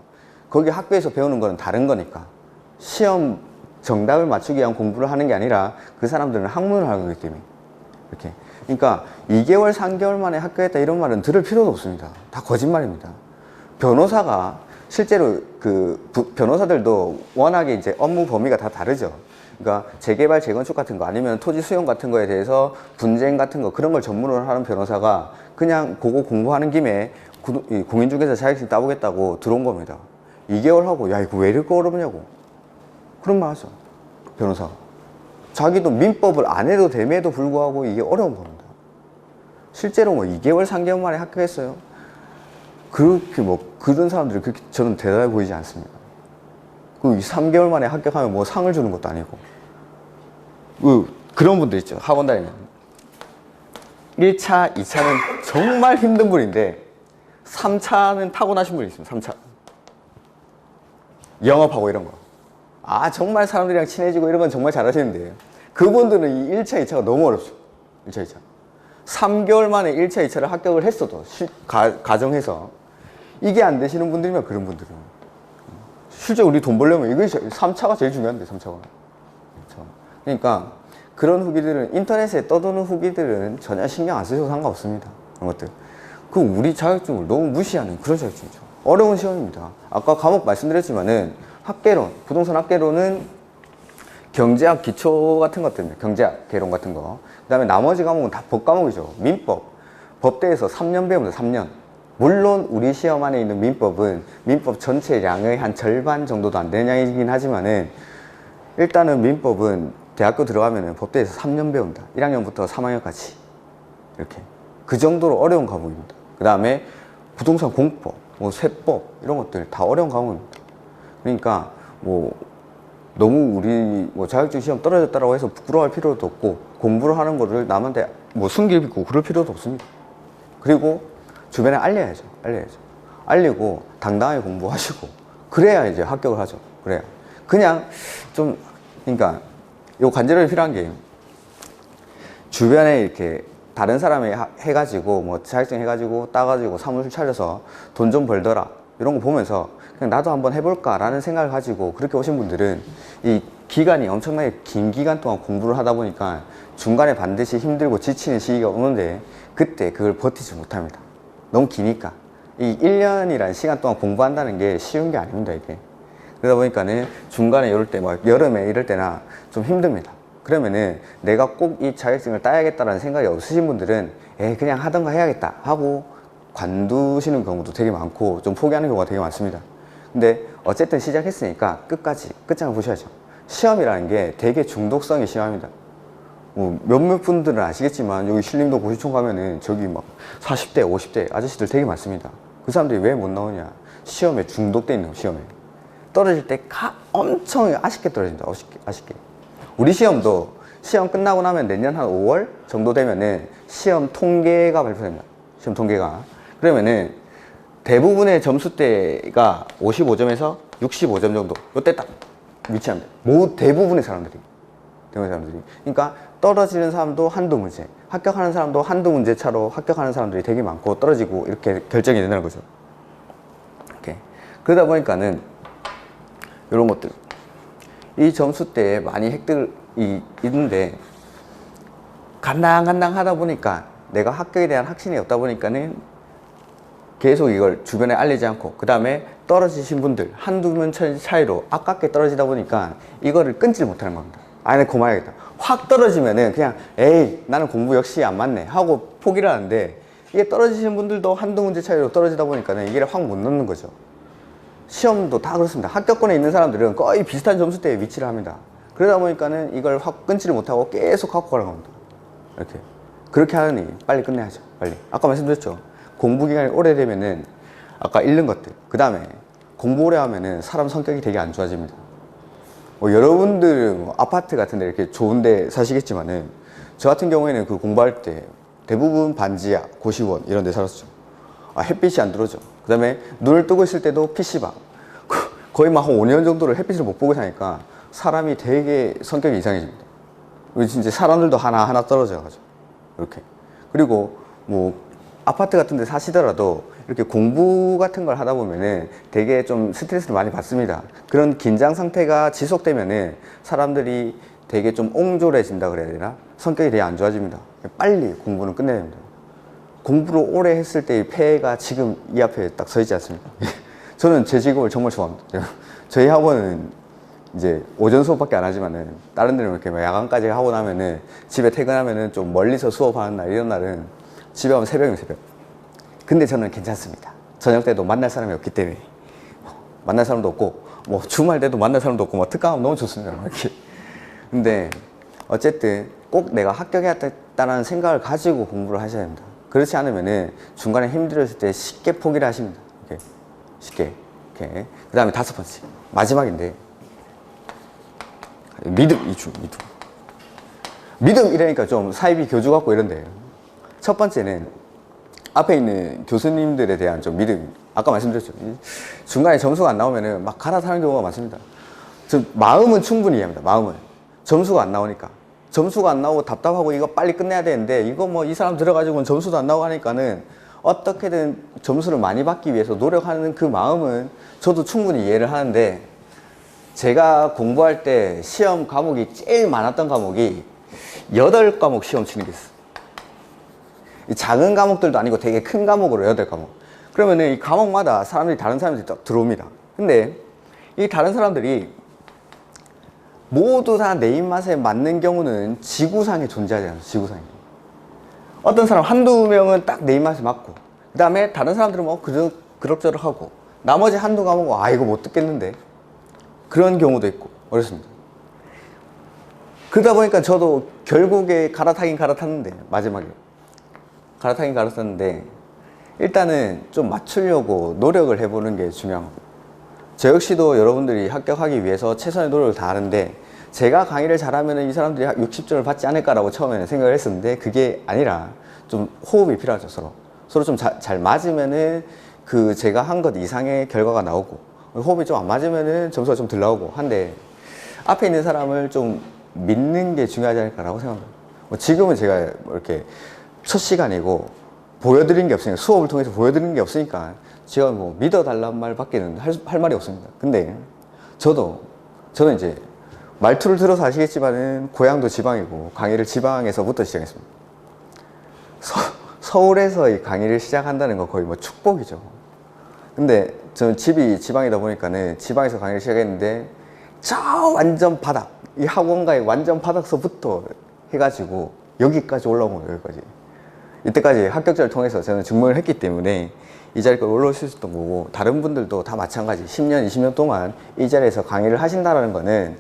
거기 학교에서 배우는 거는 다른 거니까. 시험 정답을 맞추기 위한 공부를 하는 게 아니라 그 사람들은 학문을 하는 거기 때문에. 이렇게. 그러니까 2개월, 3개월 만에 합격했다 이런 말은 들을 필요도 없습니다. 다 거짓말입니다. 변호사가 실제로 변호사들도 워낙에 이제 업무 범위가 다 다르죠. 그러니까 재개발, 재건축 같은 거 아니면 토지 수용 같은 거에 대해서 분쟁 같은 거 그런 걸 전문으로 하는 변호사가 그냥 그거 공부하는 김에 이 공인중개사 자격증 따보겠다고 들어온 겁니다. 2개월 하고 야 이거 왜 이렇게 어렵냐고 그런 말 하죠. 변호사가. 자기도 민법을 안 해도 됨에도 불구하고 이게 어려운 겁니다. 실제로 뭐 2개월, 3개월 만에 합격했어요. 그렇게 뭐 그런 사람들이 그렇게 저는 대단해 보이지 않습니다. 그 3개월 만에 합격하면 뭐 상을 주는 것도 아니고 그런 분들 있죠. 학원 다니면 1차, 2차는 정말 힘든 분인데 3차는 타고나신 분이 있습니다. 3차 영업하고 이런 거. 아 정말 사람들이랑 친해지고 이런 건 정말 잘하시는데 그분들은 이 1차, 2차가 너무 어렵죠. 1차, 2차 3개월 만에 1차, 2차를 합격을 했어도 가정해서 이게 안 되시는 분들이면 그런 분들은 실제 우리 돈 벌려면 이게 3차가 제일 중요한데 3차가. 그러니까 그런 후기들은 인터넷에 떠도는 후기들은 전혀 신경 안 쓰셔도 상관없습니다. 그런 것들. 그 우리 자격증을 너무 무시하는 그런 자격증이죠. 어려운 시험입니다. 아까 과목 말씀드렸지만은 학개론, 부동산 학개론은 경제학 기초 같은 것들입니다. 경제학, 개론 같은 거. 그 다음에 나머지 과목은 다 법 과목이죠. 민법. 법대에서 3년 배웁니다. 3년. 물론 우리 시험 안에 있는 민법은 민법 전체 양의 한 절반 정도도 안 되는 양이긴 하지만은 일단은 민법은 대학교 들어가면은 법대에서 3년 배운다. 1학년부터 3학년까지. 이렇게. 그 정도로 어려운 과목입니다. 그 다음에 부동산 공법, 뭐 세법, 이런 것들 다 어려운 과목입니다. 그러니까 뭐 너무 우리 뭐 자격증 시험 떨어졌다고 해서 부끄러워할 필요도 없고 공부를 하는 거를 남한테 뭐 숨길 빚고 그럴 필요도 없습니다. 그리고 주변에 알려야죠. 알리고 당당하게 공부하시고 그래야 이제 합격을 하죠. 그래야. 그냥 좀 그러니까 요 관절이 필요한 게 주변에 이렇게 다른 사람이 해가지고 뭐 자격증 해가지고 따가지고 사무실 차려서 돈 좀 벌더라 이런 거 보면서 그냥 나도 한번 해볼까 라는 생각을 가지고 그렇게 오신 분들은 이 기간이 엄청나게 긴 기간 동안 공부를 하다 보니까 중간에 반드시 힘들고 지치는 시기가 오는데 그때 그걸 버티지 못합니다. 너무 기니까. 이 1년이라는 시간 동안 공부한다는 게 쉬운 게 아닙니다, 이게. 그러다 보니까는 중간에 이럴 때, 막 여름에 이럴 때나 좀 힘듭니다. 그러면은 내가 꼭 이 자격증을 따야겠다라는 생각이 없으신 분들은 그냥 하던가 해야겠다 하고 관두시는 경우도 되게 많고 좀 포기하는 경우가 되게 많습니다. 근데 어쨌든 시작했으니까 끝장을 보셔야죠. 시험이라는 게 되게 중독성이 심합니다. 몇몇 분들은 아시겠지만 여기 신림동 고시촌 가면은 저기 막 40대, 50대 아저씨들 되게 많습니다. 그 사람들이 왜 못 나오냐? 시험에 중독돼 있는 거, 시험에. 떨어질 때 엄청 아쉽게 떨어진다. 아쉽게. 우리 시험도 시험 끝나고 나면 내년 한 5월 정도 되면은 시험 통계가 발표됩니다. 시험 통계가. 그러면은 대부분의 점수대가 55점에서 65점 정도. 이때 딱 위치합니다. 대부분의 사람들이. 그러니까 떨어지는 사람도 한두 문제, 합격하는 사람도 한두 문제 차로 합격하는 사람들이 되게 많고 떨어지고 이렇게 결정이 된다는 거죠. 이렇게. 그러다 보니까는 이런 것들. 이 점수대에 많이 획득이 있는데 간당간당 하다 보니까 내가 합격에 대한 확신이 없다 보니까는 계속 이걸 주변에 알리지 않고 그 다음에 떨어지신 분들 한두 명 차이로 아깝게 떨어지다 보니까 이거를 끊지 못하는 겁니다. 아니 그만해야겠다. 확 떨어지면은 그냥 에이 나는 공부 역시 안 맞네 하고 포기를 하는데 이게 떨어지신 분들도 한두 문제 차이로 떨어지다 보니까는 이게 확 못 넣는 거죠. 시험도 다 그렇습니다. 합격권에 있는 사람들은 거의 비슷한 점수대에 위치를 합니다. 그러다 보니까는 이걸 확 끊지를 못하고 계속 갖고 가는 겁니다. 이렇게. 그렇게 하느니 빨리 끝내야죠. 빨리. 아까 말씀드렸죠. 공부 기간이 오래되면은 아까 잃는 것들. 그 다음에 공부 오래 하면은 사람 성격이 되게 안 좋아집니다. 여러분들은 아파트 같은 데 이렇게 좋은 데 사시겠지만은 저 같은 경우에는 그 공부할 때 대부분 반지하, 고시원 이런 데 살았죠. 햇빛이 안 들어오죠. 그 다음에 눈을 뜨고 있을 때도 PC방. 거의 막 한 5년 정도를 햇빛을 못 보고 사니까 사람이 되게 성격이 이상해집니다. 진짜 사람들도 하나하나 떨어져가지고. 이렇게. 그리고 뭐 아파트 같은 데 사시더라도 이렇게 공부 같은 걸 하다 보면은 되게 좀 스트레스를 많이 받습니다. 그런 긴장 상태가 지속되면은 사람들이 되게 좀 옹졸해진다 그래야 되나? 성격이 되게 안 좋아집니다. 빨리 공부는 끝내야 됩니다. 공부를 오래 했을 때의 폐해가 지금 이 앞에 딱 서 있지 않습니까? 저는 제 직업을 정말 좋아합니다. 저희 학원은 이제 오전 수업밖에 안 하지만은 다른 데는 이렇게 막 야간까지 하고 나면은 집에 퇴근하면은 좀 멀리서 수업하는 날 이런 날은 집에 가면 새벽이면 새벽. 근데 저는 괜찮습니다. 저녁 때도 만날 사람이 없기 때문에 만날 사람도 없고 뭐 주말 때도 만날 사람도 없고 뭐 특강하면 너무 좋습니다. 이렇게. 근데 어쨌든 꼭 내가 합격해야겠다는 생각을 가지고 공부를 하셔야 됩니다. 그렇지 않으면은 중간에 힘들었을 때 쉽게 포기를 하십니다. 이렇게. 쉽게. 이렇게. 그 다음에 5번째 마지막인데 믿음 이중 믿음 이러니까 좀 사이비 교주 같고 이런데 첫 번째는 앞에 있는 교수님들에 대한 좀 믿음. 아까 말씀드렸죠. 중간에 점수가 안 나오면은 막 갈아타는 경우가 많습니다. 마음은 충분히 이해합니다. 마음은 점수가 안 나오니까 점수가 안 나오고 답답하고 이거 빨리 끝내야 되는데 이거 뭐 이 사람 들어가지고는 점수도 안 나오고 하니까는 어떻게든 점수를 많이 받기 위해서 노력하는 그 마음은 저도 충분히 이해를 하는데 제가 공부할 때 시험 과목이 제일 많았던 과목이 8과목 시험 치는 게 있어요. 작은 과목들도 아니고 되게 큰 과목으로 8과목. 그러면은 이 과목마다 다른 사람들이 딱 들어옵니다. 근데 이 다른 사람들이 모두 다 내 입맛에 맞는 경우는 지구상에 존재하지 않아요. 지구상에. 어떤 사람 한두 명은 딱 내 입맛에 맞고 그 다음에 다른 사람들은 뭐 그럭저럭 하고 나머지 한두 과목은 아 이거 못 듣겠는데 그런 경우도 있고 어렵습니다. 그러다 보니까 저도 결국에 갈아타긴 갈아탔는데 마지막에 갈아타긴 갈아탔는데 일단은 좀 맞추려고 노력을 해보는 게 중요한 겁니다. 저 역시도 여러분들이 합격하기 위해서 최선의 노력을 다하는데 제가 강의를 잘하면 이 사람들이 60점을 받지 않을까라고 처음에는 생각을 했었는데 그게 아니라 좀 호흡이 필요하죠. 서로 좀 잘 맞으면은 그 제가 한 것 이상의 결과가 나오고 호흡이 좀 안 맞으면은 점수가 좀 덜 나오고 한데 앞에 있는 사람을 좀 믿는 게 중요하지 않을까라고 생각합니다. 지금은 제가 이렇게 첫 시간이고 보여드린 게 없으니까 수업을 통해서 보여드린 게 없으니까 제가 뭐 믿어달란 말밖에는 할 말이 없습니다. 근데 저는 이제 말투를 들어서 아시겠지만은 고향도 지방이고 강의를 지방에서부터 시작했습니다. 서울에서 이 강의를 시작한다는 거 거의 뭐 축복이죠. 근데 저는 집이 지방이다 보니까는 지방에서 강의를 시작했는데 저 완전 바닥 이 학원가의 완전 바닥서부터 해가지고 여기까지 올라온 거예요. 여기까지. 이때까지 합격자를 통해서 저는 증명을 했기 때문에 이 자리까지 올라올 수 있었던 거고 다른 분들도 다 마찬가지 10년, 20년 동안 이 자리에서 강의를 하신다는 거는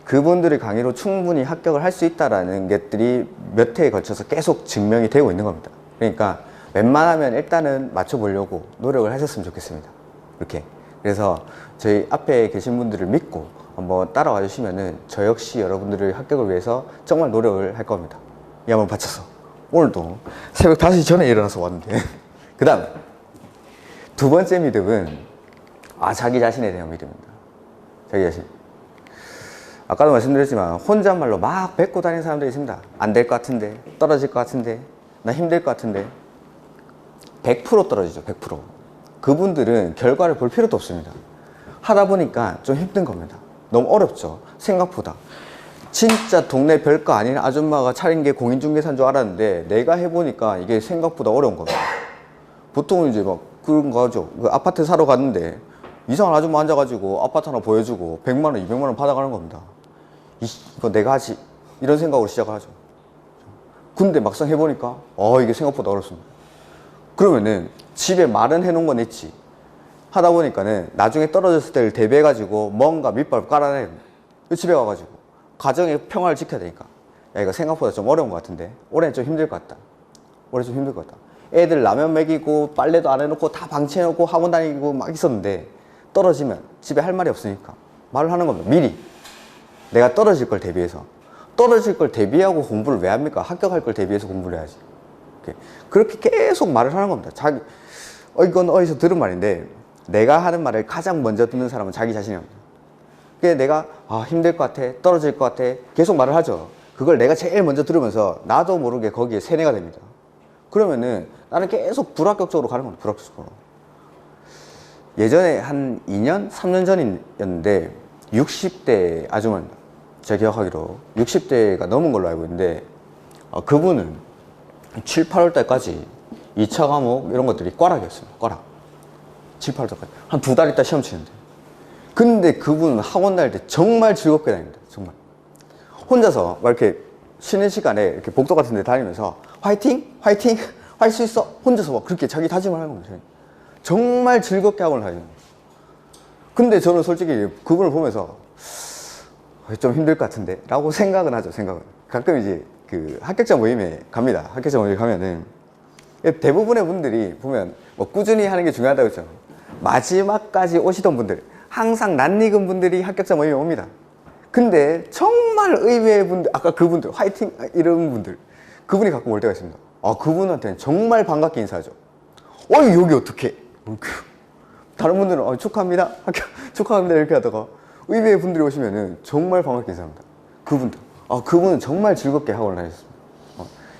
그분들의 강의로 충분히 합격을 할 수 있다는 것들이 몇 해에 걸쳐서 계속 증명이 되고 있는 겁니다. 그러니까 웬만하면 일단은 맞춰보려고 노력을 하셨으면 좋겠습니다. 이렇게. 그래서 저희 앞에 계신 분들을 믿고 한번 따라와 주시면은 저 역시 여러분들의 합격을 위해서 정말 노력을 할 겁니다. 이 한번 바쳐서. 오늘도 새벽 5시 전에 일어나서 왔는데. 그 다음, 두 번째 믿음은, 자기 자신에 대한 믿음입니다. 자기 자신. 아까도 말씀드렸지만, 혼잣말로 막 뱉고 다니는 사람들이 있습니다. 안 될 것 같은데, 떨어질 것 같은데, 나 힘들 것 같은데. 100% 떨어지죠, 100%. 그분들은 결과를 볼 필요도 없습니다. 하다 보니까 좀 힘든 겁니다. 너무 어렵죠, 생각보다. 진짜 동네 별거 아닌 아줌마가 차린 게 공인중개사인 줄 알았는데 내가 해보니까 이게 생각보다 어려운 겁니다. 보통은 이제 막 그런 거 하죠. 그 아파트 사러 갔는데 이상한 아줌마 앉아가지고 아파트 하나 보여주고 100만 원, 200만 원 받아가는 겁니다. 이거 내가 하지. 이런 생각으로 시작을 하죠. 근데 막상 해보니까 이게 생각보다 어렵습니다. 그러면은 집에 말은 해놓은 건 있지. 하다 보니까는 나중에 떨어졌을 때를 대비해가지고 뭔가 밑밥을 깔아내야 됩니다. 집에 가가지고 가정의 평화를 지켜야 되니까 야 이거 생각보다 좀 어려운 것 같은데 올해는 좀 힘들 것 같다. 올해 좀 힘들 것 같다. 애들 라면 먹이고 빨래도 안 해놓고 다 방치해놓고 학원 다니고 막 있었는데 떨어지면 집에 할 말이 없으니까 말을 하는 겁니다. 미리 내가 떨어질 걸 대비해서. 떨어질 걸 대비하고 공부를 왜 합니까? 합격할 걸 대비해서 공부를 해야지. 그렇게 계속 말을 하는 겁니다. 이건 어디서 들은 말인데 내가 하는 말을 가장 먼저 듣는 사람은 자기 자신입니다. 내가 힘들 것 같아, 떨어질 것 같아 계속 말을 하죠. 그걸 내가 제일 먼저 들으면서 나도 모르게 거기에 세뇌가 됩니다. 그러면은 나는 계속 불합격적으로 가는 겁니다. 불합격적으로. 예전에 한 2년, 3년 전이었는데 60대 아주머니입니다. 제가 기억하기로 60대가 넘은 걸로 알고 있는데 그분은 7, 8월 달까지 2차 과목 이런 것들이 꽈락이었습니다. 꽈락. 7, 8월 달까지. 한 2달 있다 시험 치는데 근데 그분은 학원 다닐 때 정말 즐겁게 다닙니다. 정말. 혼자서 막 이렇게 쉬는 시간에 이렇게 복도 같은 데 다니면서 화이팅! 화이팅! 할 수 있어! 혼자서 막 그렇게 자기 다짐을 하는 겁니다. 정말 즐겁게 학원을 다니는 거예요. 근데 저는 솔직히 그분을 보면서 좀 힘들 것 같은데? 라고 생각은 하죠, 생각은. 가끔 이제 그 합격자 모임에 갑니다. 합격자 모임에 가면은 대부분의 분들이 보면 뭐 꾸준히 하는 게 중요하다고 했죠. 마지막까지 오시던 분들, 항상 낯익은 분들이 합격자 모임에 옵니다. 근데 정말 의외의 분들, 아까 그분들, 화이팅! 이런 분들, 그분이 가끔 올 때가 있습니다. 그분한테는 정말 반갑게 인사하죠. 여기 어떡해? 다른 분들은 축하합니다. 합격, 축하합니다. 이렇게 하다가 의외의 분들이 오시면은 정말 반갑게 인사합니다. 그분들. 그분은 정말 즐겁게 학원을 다녔습니다.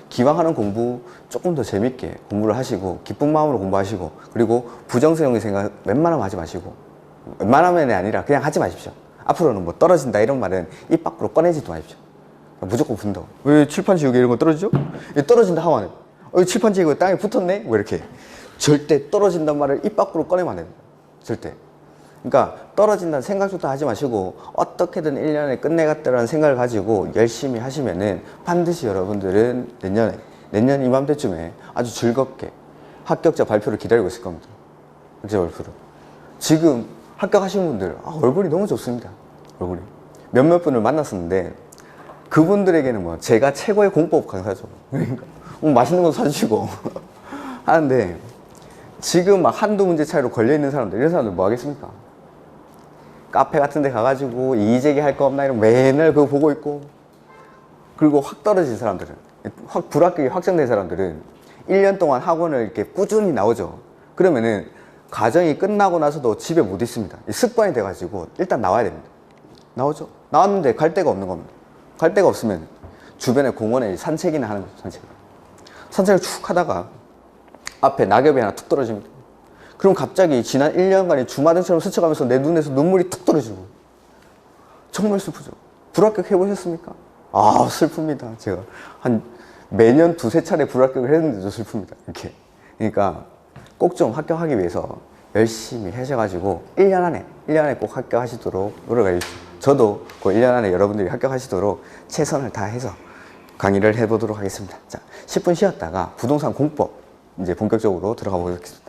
기왕 하는 공부 조금 더 재밌게 공부를 하시고, 기쁜 마음으로 공부하시고, 그리고 부정적인 생각 웬만하면 하지 마시고, 웬만하면이 아니라 그냥 하지 마십시오. 앞으로는 뭐 떨어진다 이런 말은 입 밖으로 꺼내지도 마십시오. 무조건 붙는다고. 왜 칠판 지우개 이런 거 떨어지죠? 떨어진다 하면 칠판 지우개 땅에 붙었네? 뭐 이렇게. 절대 떨어진다는 말을 입 밖으로 꺼내면 안 됩니다. 절대. 그러니까 떨어진다는 생각조차 하지 마시고 어떻게든 1년에 끝내겠다라는 생각을 가지고 열심히 하시면은 반드시 여러분들은 내년 이맘때쯤에 아주 즐겁게 합격자 발표를 기다리고 있을 겁니다. 합격자 발표를. 지금 합격하신 분들 얼굴이 너무 좋습니다. 얼굴이. 몇몇 분을 만났었는데 그분들에게는 뭐 제가 최고의 공법 강사죠. 그러니까 맛있는 거 사주시고 하는데 지금 막 한두 문제 차이로 걸려있는 사람들, 이런 사람들 뭐 하겠습니까? 카페 같은 데 가가지고 이의제기 할 거 없나 이런 맨날 그거 보고 있고, 그리고 확 떨어진 사람들은, 확 불합격이 확정된 사람들은 1년 동안 학원을 이렇게 꾸준히 나오죠. 그러면은 과정이 끝나고 나서도 집에 못 있습니다. 습관이 돼가지고 일단 나와야 됩니다. 나오죠. 나왔는데 갈 데가 없는 겁니다. 갈 데가 없으면 주변에 공원에 산책이나 하는 거죠. 산책을 쭉 하다가 앞에 낙엽이 하나 툭 떨어집니다. 그럼 갑자기 지난 1년간이 주마등처럼 스쳐가면서 내 눈에서 눈물이 툭 떨어지고, 정말 슬프죠. 불합격 해보셨습니까? 슬픕니다. 제가 한 매년 두세 차례 불합격을 했는데도 슬픕니다. 이렇게. 그러니까 꼭 좀 합격하기 위해서 열심히 하셔가지고 1년 안에 꼭 합격하시도록 노력하십시오. 저도 그 1년 안에 여러분들이 합격하시도록 최선을 다해서 강의를 해보도록 하겠습니다. 자, 10분 쉬었다가 부동산 공법 이제 본격적으로 들어가 보겠습니다.